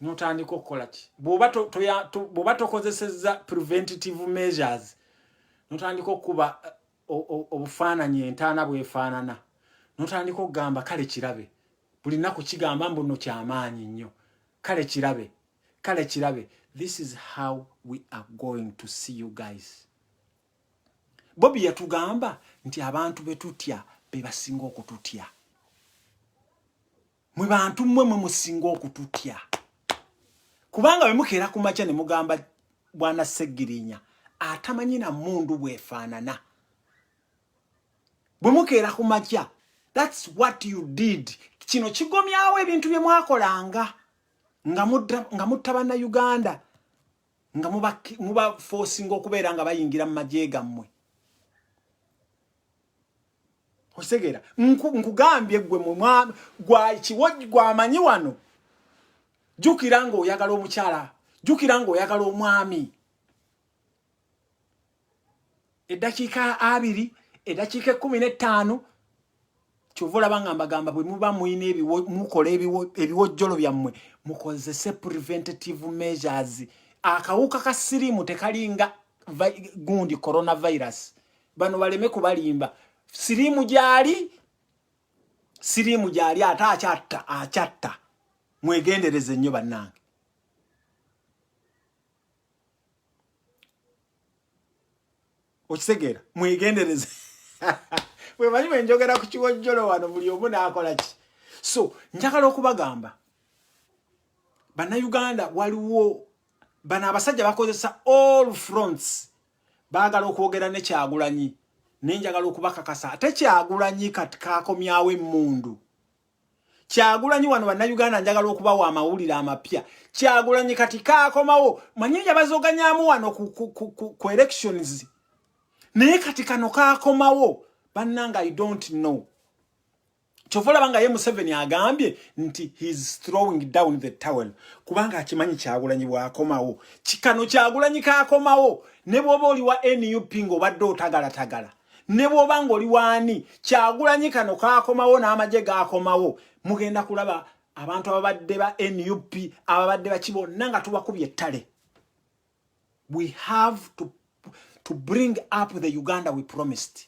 n'otandika okukola ki bw'oba tokozesezza preventative measures n'otandika okuba obufaananyi entaana bwefaanana n'otandika okugamba kale kirabe buli nnaku kigamba mbu nno kyamaanyi nnyo kale kirabe this is how we are going to see you guys Bobby yatugamba nti abantu betutya be basinga okututya mwe bantu mmwe musinga okututya kubanga bwe mukeera ku makya ne mugamba bwana Ssegirinya atamanyi na mundu bwefaanana bwe mukeera ku makya that's what you did kino kigomyawo ebintu bye mwakolanga nga mutta banna Uganda nga muba forcing okubeera nga bayingira mu magye gammwe osegera nkugambye gwe gwamanyi wano jukira nga oyagala omukyala jukira nga oyagala omwami eddakiika 2 eddakiika 15 kyovula bangamba bwe muba muine mukola ebiwojjolo byammwe mukozese preventative measures akawuka ka sirimu tekalinga gundi coronavirus bano baleme kubalimba sirimu gyali achatta mwegendereze nnyo bannange okisegera mwegendereze bwe bali benjogera ku kiwojjolo wano buli omu n'akola ki so njagala okubagamba bannayuganda waliwo bano abasajja bakozesa all fronts baagala okwogera ne Kyagulanyi nenjagala okubakakasa ate Kyagulanyi kati kaakomyawo emmundu Kyagulanyi wano bannayuganda njagala okubawa amawulire amapya Kyagulanyi kati kaakomawo manyi yabazoganyaamu wano ku elections naye kati kano kaakomawo bannanga I don't know chofola banga ye Museveni agambye nti he's throwing down the towel kubanga akimanyi Kyagulanyi bwakomawo kikano Kyagulanyi kaakomawo ne bwoba oli wa NUP ng'obadde otagala ne bwoba ng'oli waani Kyagulanyi kano kaakomawo n'amagye gaakomawo mugenda kulaba abantu ababadde ba NUP ababadde bakibonna nga tubakubye ettale we have to bring up the Uganda we promised.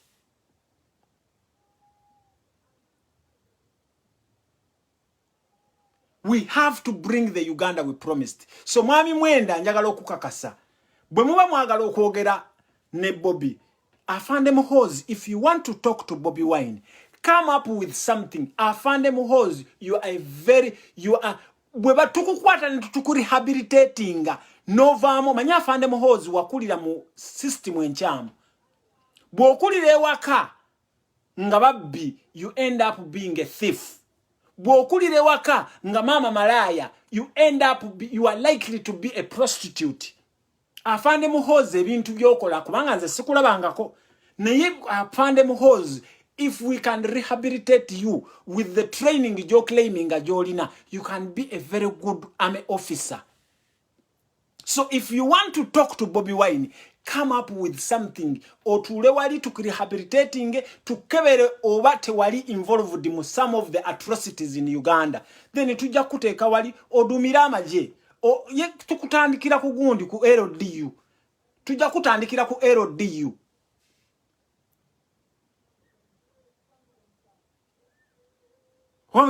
We have to bring the Uganda we promised. So mwami mwenda njagala okukakasa. Bwe muba mwagala okwogera ne Bobby. Afande Muhoozi, if you want to talk to Bobby Wine, come up with something. Afande Muhoozi, you are bwe batukukwata ne tukurehabilitatinga. Novamo manya Afande Muhoozi wakulira mu system enkyamu. Bw'okulira ewaka nga babbi, you end up being a thief. Bw'okulira ewaka nga mama malaya, you are likely to be a prostitute. Afande Muhoozi ebintu byokola kubanga nze sikulabangako. Naye Afande Muhoozi, if we can rehabilitate you with the training you're claiming ajolina, you can be a very good army officer. So if you want to talk to Bobby Wine, come up with something. Otule wali tukirehabilitating tukebere oba tewali involved in some of the atrocities in Uganda. Then tujja kuteeka wali odumira amagye. Ye tukutandikira ku gundi ku LDU. Tujja kutandikira ku LDU.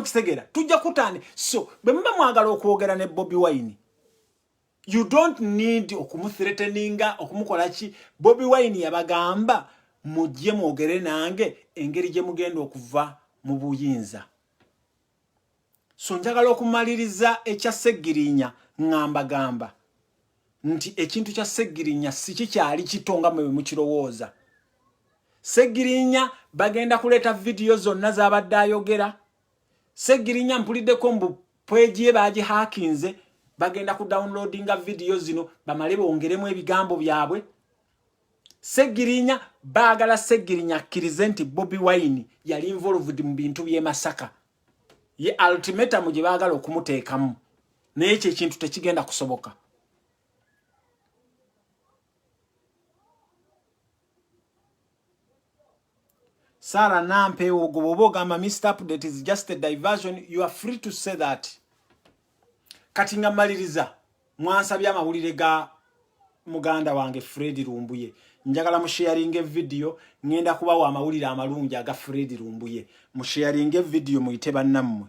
Kisegera tujja kutandi. So bemba mwagala okwogera ne Bobby Wine. You don't need okumuthreateninga okumukola ki. Bobby Wine yabagamba mujje mwogere nange engeri gye mugenda okuva mu buyinza. So njagala okumaliriza ekya Ssegirinya ngamba gamba nti ekintu kya Ssegirinya si kikyali kitonga mwe mukirowooza. Ssegirinya bagenda kuleta video zonna z'abadde ayogera. Ssegirinya mpuliddeko mbu page ye baagi hackinze bagenda ku downloadinga video zino bamale bongeremu ebigambo byabwe. Ssegirinya baagala Ssegirinya akkirize nti Bobi Wine yali involved mu bintu by'e Masaka. Ye ultimatum gye baagala okumuteekamu. Naye ekyo ekintu tekigenda kusoboka. Sara Nampe ogobogamba Mr. Update is just a diversion. You are free to say that. Kati nga maliriza mwansabye amawulire ga muganda wange Fred Rumbuye. Njagala mu sharing video ngenda kubawa amawulire amalungi aga Fred Rumbuye. Mu sharing video muyite bannammwe.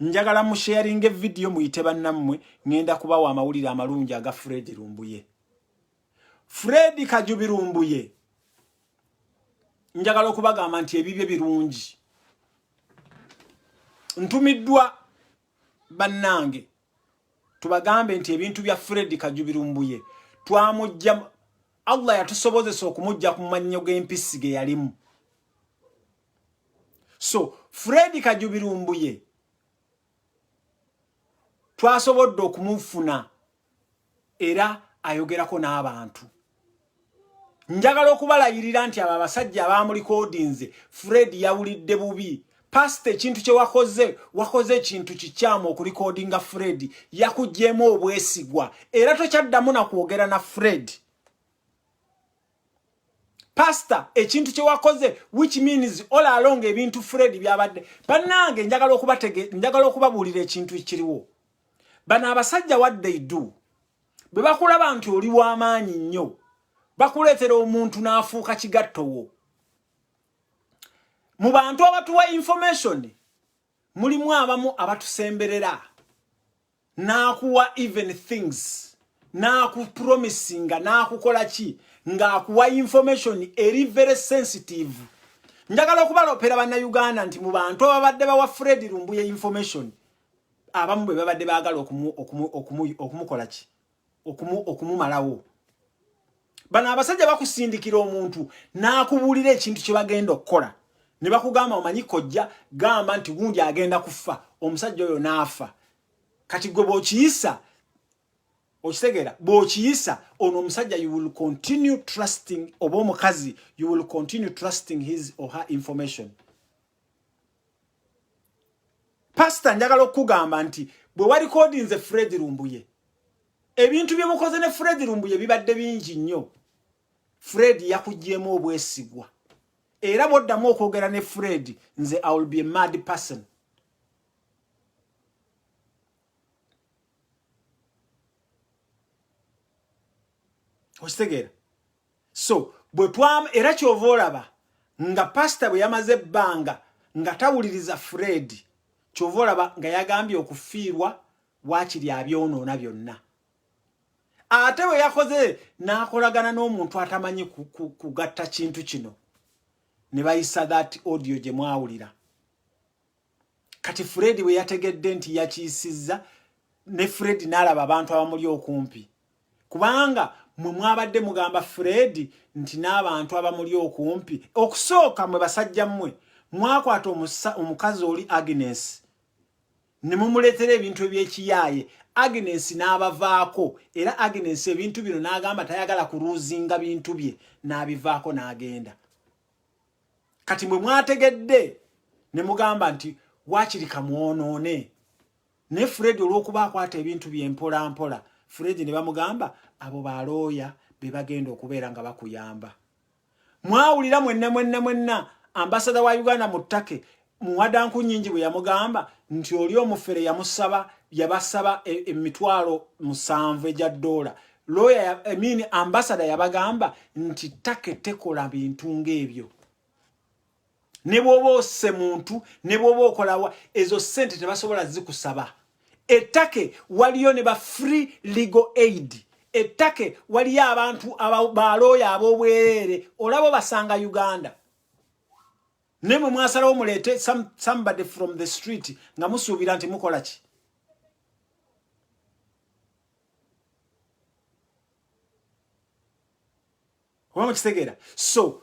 Njagala mu sharing video muyite bannammwe ngenda kubawa amawulire amalungi aga Fred Rumbuye. Fred Kajubi Rumbuye. Njagala okubagamba nti ebibye birungi. Ntumiddwa bannange tubagambe nti ebintu bya Fred Kajubi Rumbuye twamujja Allah yatusobozesa okumujja ku mannyo g'empisi ge yalimu. So Fred Kajubi Rumbuye twasobodde okumufuna era ayogerako n'abantu. Njagala okubalayirira nti aba abasajja abamulikoodinze Fred yawulidde bubi. Pastor ekintu kye wakoze ekintu kikyamu okulikoodinga Fred yakuggyemu obwesigwa era tokyaddamu na kwogera na Fred. Pastor ekintu kye wakoze which means all along ebintu Fred byabadde. Bannange njagala okubabuulira ekintu ekiriwo. Bano abasajja what they do bwe bakulaba nti oli w'amaanyi nnyo bakuleetera omuntu n'afuuka kigattowo. Mu bantu abatuwa information mulimu abamu abatusemberera n'akuwa even things n'akupromisinga n'akukola ki ng'akuwa information eri very sensitive. Njagala okubalopera bannayuganda nti mu bantu ababadde bawa Fred Rumbuye information abamu bwe babadde baagala okumukola ki okumumalawo. Bano abasajja bakusindikira omuntu n'akubuulira ekintu kye bagenda okukola. Ne bakugamba omanyi kojja gamba nti gundi agenda kufa omusajja oyo n'afa. Kati gwe bw'okiyisa okitegeera bw'okiyisa ono omusajja you will continue trusting oba omukazi you will continue trusting his or her information. Pastor njagala okugamba nti bwe walikodinze Fred Rumbuye ebintu bye mukoze ne Fred Rumbuye bibadde bingi nnyo. Fred yakuggyemu obwesigwa. Era boddamu okwogera ne Fred nze I will be a mad person. Ostegeera. So bwe era kyova olaba nga pastor bwe yamaze ebbanga nga tawuliriza Fred kyova olaba nga yagambye okufiirwa waakiri abyonoona byonna. Ate we yakoze n'akolagana n'omuntu atamanyi kugatta kintu kino. Ne bayisa that audio gye mwawulira. Kati Fred we yategedde nti yakiyisizza ne Fred n'alaba abantu abamuli okumpi. Kubanga mwe mwabadde mugamba Fred nti n'abantu abamuli okumpi. Okusooka mwe basajja mmwe mwakwata omukazi oli Agnes. Ne mumuleetera ebintu eby'ekiyaaye. Agnes n'abavaako era Agnes ebintu bino n'agamba tayagala kuruuzinga bintu bye n'abivaako n'agenda. Kati mwe mwategedde ne mugamba nti waakiri kamwonoone. Ne Fred olw'okuba akwata ebintu bye mpola mpola Fred ne bamugamba abo balooya be bagenda okubeera nga bakuyamba. Mwawulira mwenna ambasada wa Uganda mu ttake muwadanku nnyingi bwe yamugamba nti oli omufere yabasaba emitwalo 7 egya $. Lawyer ambasada yabagamba nti ttake tekola bintu ng'ebyo. Ne bw'oba osse muntu ne bw'oba okolawa ezo ssente tebasobola zikusaba. Ettake waliyo ne ba free legal aid ettake waliyo abantu abalooya ab'obwerere olabo basanga Uganda nemwe mwasalawo muleete somebody from the street nga musuubira nti mukola ki Kitegeera. So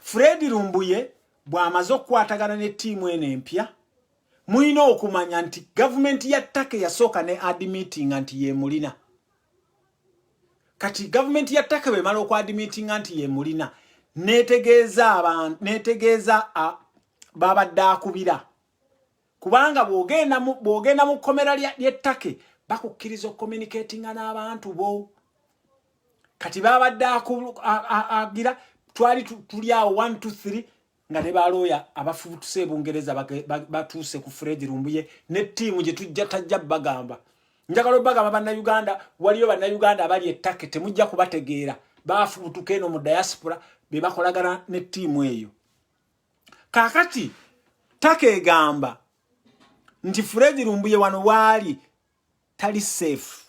Fred Lumbuye bw'amaze okukwatagana ne ttiimu eno empya mulina okumanya nti gavumenti ya ttake yasooka ne admittinga nti ye mulina. Kati gavumenti ya ttake bwe mala okwadmittinga nti ye mulina netegeeza babadde akubira. Kubanga bw'ogenda mu kkomera ly'ettake bakukkiriza okucommunicatinga n'abantu bo. Kati babadde agira twali tuli awo 1 2 3 nga ne balooya abafubutuse Bungereza batuuse ku Fred Lumbuye ne ttiimu gye tujja tajja bagamba. Njagala bagamba bannayuganda waliyo bannayuganda abali ettake temujja kubategeera bafubutuka eno mu diaspora be bakolagana ne ttiimu eyo. Kakati ttake egamba nti Fred Lumbuye wano waali tali safe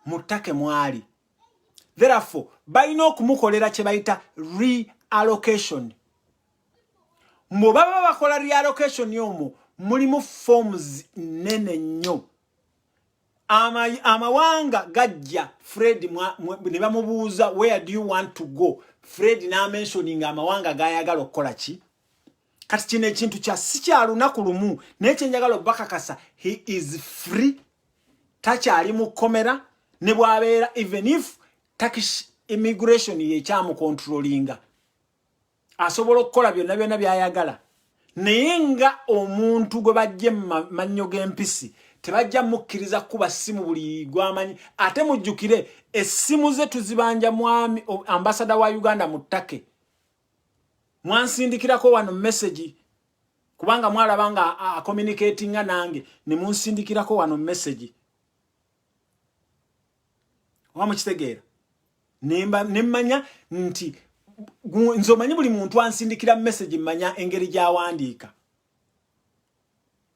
mu ttake mwali. Therefore, balina okumukolera kye bayita reallocation. Mbo baba bakola reallocation yomo mulimu forms nene nnyo. Amawanga gajja Fred ne bamubuuza where do you want to go? Fred na mentioning amawanga gayagala okukola ki? Kati kino ekintu kya si kya lunaku lumu naye kye njagala bakakasa he is free. Takyali mu kkomera ne bw'abeera even if Turkish immigration ye kyamu controllinga asobola okukola byonna byayagala naye nga omuntu gwe bajje mannyo g'empisi tebajja mukkiriza kuba simu buli gwamanyi ate mujjukire essimu ze tuzibanja mwami ambassador wa Uganda mu ttake mwansindikirako wano message kubanga mwalabanga communicatinga nange ne munsindikirako wano message wamukitegeera nemmanya nti nzomanyi buli muntu ansindikira message mmanya engeri gy'awandiika.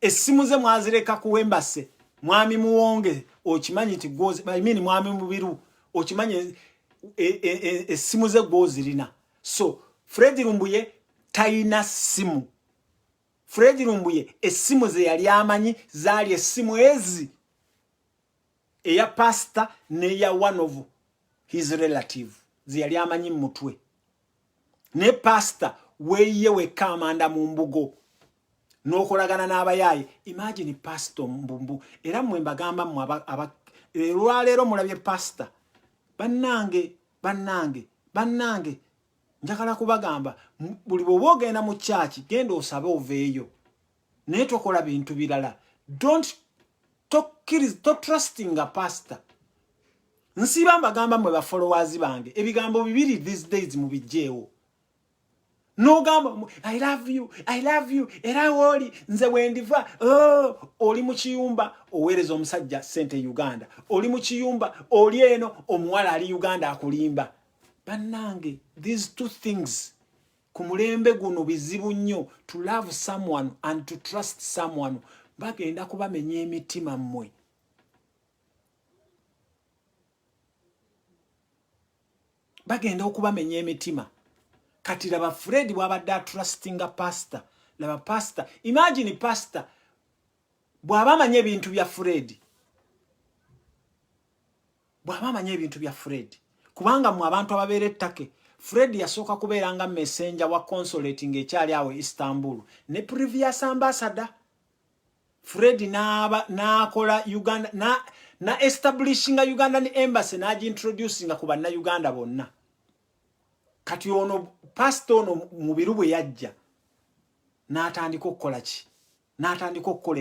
Essimu ze mwazireka ku embassy mwami muwonge okimanyi nti mwami mubiru okimanyi essimu ze gwozirina. So Fred Lumbuye tayina simu. Fred Lumbuye essimu ze yali amanyi zaali essimu ezi eya pastor neya one of his relative ziyali amanyi mutwe ne pastor weye wekamanda mu mbugo nokolagana n'abayaye. Imagine pastor mbumbu era mwe mbagamba mu lwaleero mulabye pastor bannange njagala kubagamba buli bw'ogenda mu church genda osabe oveeyo naye tokola bintu birala. Don't trusting a pastor. Nsiba mbagamba mwe ba followers bange ebigambo bibiri these days mu bijjeewo. No gamba I love you era woli nze wendiva oli mu kiyumba oweereza omusajja sente Uganda oli mu kiyumba oli eno omuwala ali Uganda akulimba. Bannange these two things ku mulembe guno bizibu nnyo to love someone and to trust someone. Bagenda kubamenya emitima mmwe. Bagenda okubamenya emitima. Kati laba Fred bw'abadde trusting a pastor. Laba pastor. Imagine pastor bw'abamanya ebintu bya Fred. Bw'abamanya ebintu bya Fred. Kubanga mu abantu ababeera ettake Fred yasooka kubeeranga messenger wa consulate ng'ekyali awo Istanbul ne previous ambassador. Fred nakola Uganda na establishing a Ugandan embassy na introducing ku banna Uganda bonna. Kati ono pastor ono mu biru bwe yajja n'atandika okukola ki n'atandika okukola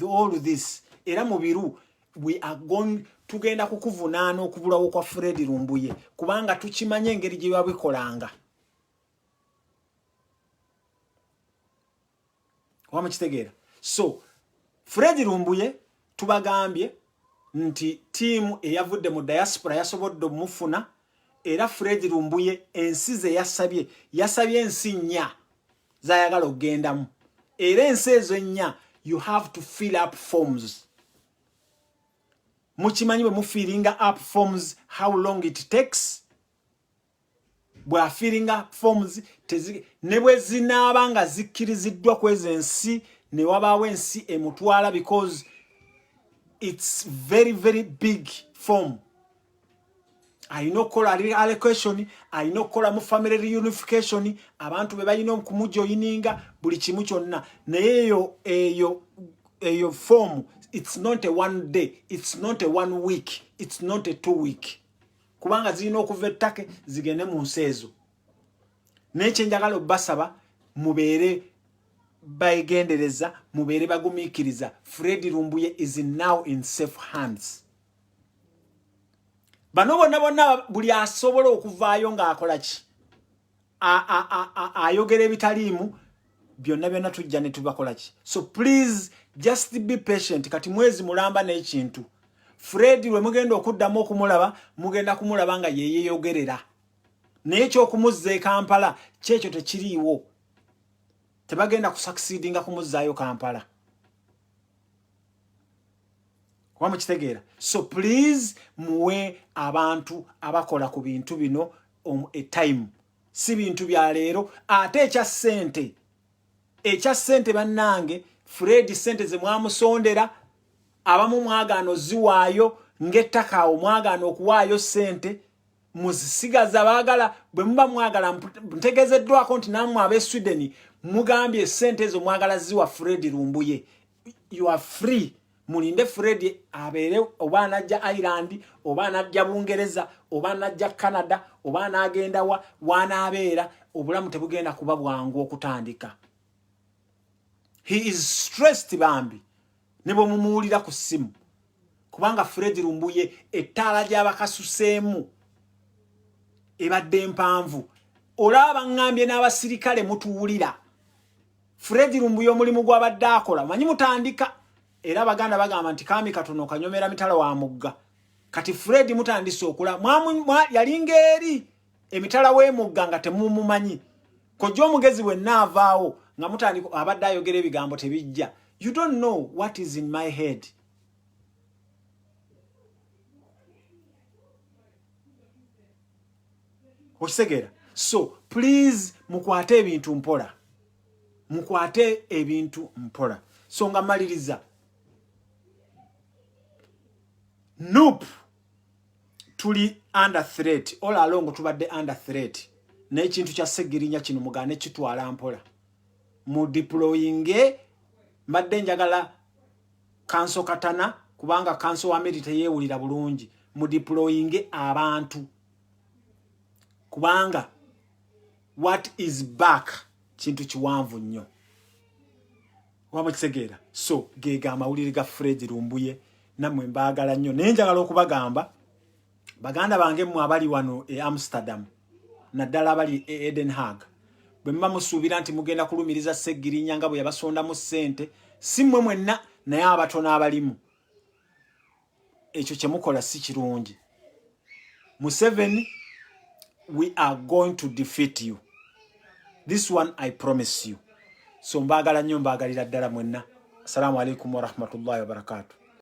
all this era mu biru we are going tugenda kukuvunaana okubulawo kwa Fred Lumbuye kubanga tukimanye engeri gye babikolanga. Wamukitegeera. So Fred Lumbuye tubagambye nti tiimu eyavudde mu diaspora yasobodde omufuna era Fred Lumbuye ensi ze yasabye ensi nnya zayagala okugendamu era ensi ezo nnya you have to fill up forms. muchimanyi bwe mufiringa up forms how long it takes bwa filling up forms ne bwe zinaabanga zikkiriziddwa kweza ensi ne wabaawo ensi emutwala because it's very very big form. Ayina okukola allocation, ayina okukola mu family reunification, abantu be balina okumujoyininga buli kimu kyonna. Naye eyo form, it's not a 1 day, it's not a 1 week, it's not a 2 week. Kubanga zirina okuva ettake zigende mu nsi ezo. Nekye njagala obbasaba mubeere bayigendereza, mubeere bagumiikiriza. Fred Lumbuye is now in safe hands. Bano bonna buli asobola okuvaayo ng'akola ki ayogera ebitaliimu byonna tujja ne tubakola ki. So please just be patient. Kati mwezi mulamba n'ekintu. Fred we mugenda okuddamu okumulaba, mugenda kumulaba nga yeyeyogerera. N'ekyo okumuzza e Kampala kyekyo tekiriiwo. Tebagenda kusucceedinga kumuzzaayo Kampala. Wamukitegeera. So please muwe abantu abakola ku bintu bino a time. Si bintu bya leero. Ate ekya ssente bannange, Fred ssente ze mwamusondera, abamu mwagaano ziwaayo, ng'ettaka omwagaano okuwaayo ssente, muzisigaza baagala, bwe muba mwagala ntegezeddwako nti nammwe ab'e Sweden mugambye ssente ezo mwagala ziwa Fred Lumbuye. You are free. Mulinde Fred abeere oba anajja Ireland, oba anajja Bungereza, oba anajja Canada, oba anagenda wanaabeera, obulamu tebugenda kuba bwangu okutandika. He is stressed bambi. Ne bwe mumuwulira ku ssimu. Kubanga Fred Lumbuye ettaala gy'abakasuseemu ebadde mpanvu. Olaba ngambye n'abasirikale mutuwulira. Fred Lumbuye omulimu gw'abadde akola manyi mutandika. Era Abaganda bagamba nti kaami katono kanyomera mitala wa mugga. Kati Fred mutandise okula yalinga eri emitala w'emugga nga temumumanyi. Kojja omugezi we naavaawo nga mutandika abadde ayogera ebigambo tebijja. You don't know what is in my head. Okitegeera. So please mukwate ebintu mpola. Mukwate ebintu mpola. So nga maliriza. Nope. Tuli under threat. All along tubadde under threat. N'ekintu kya Ssegirinya kino mugane kitwala mpola. Mu deployinge mbadde njagala kanso katana kubanga kanso wa America yeewulira bulungi. Mu deployinge abantu. Kubanga what is back kintu kiwanvu nnyo. Wamukitegeera. So gega amawulire ga Fred Lumbuye namwe mbaagala nnyo. Naye njagala okubagamba baganda bange mu abali wano e Amsterdam naddala abali e Den Haag. Bwe mba musuubira nti mugenda kulumiriza Ssegirinya nga bwe yabasondamu ssente, si mmwe mwenna naye abatono abalimu. Ekyo kye mukola si kirungi. Museveni, we are going to defeat you. This one I promise you. So mbaagala nnyo, mbaagalira ddala mwenna. Assalamu alaikum wa rahmatullahi wa barakatuh.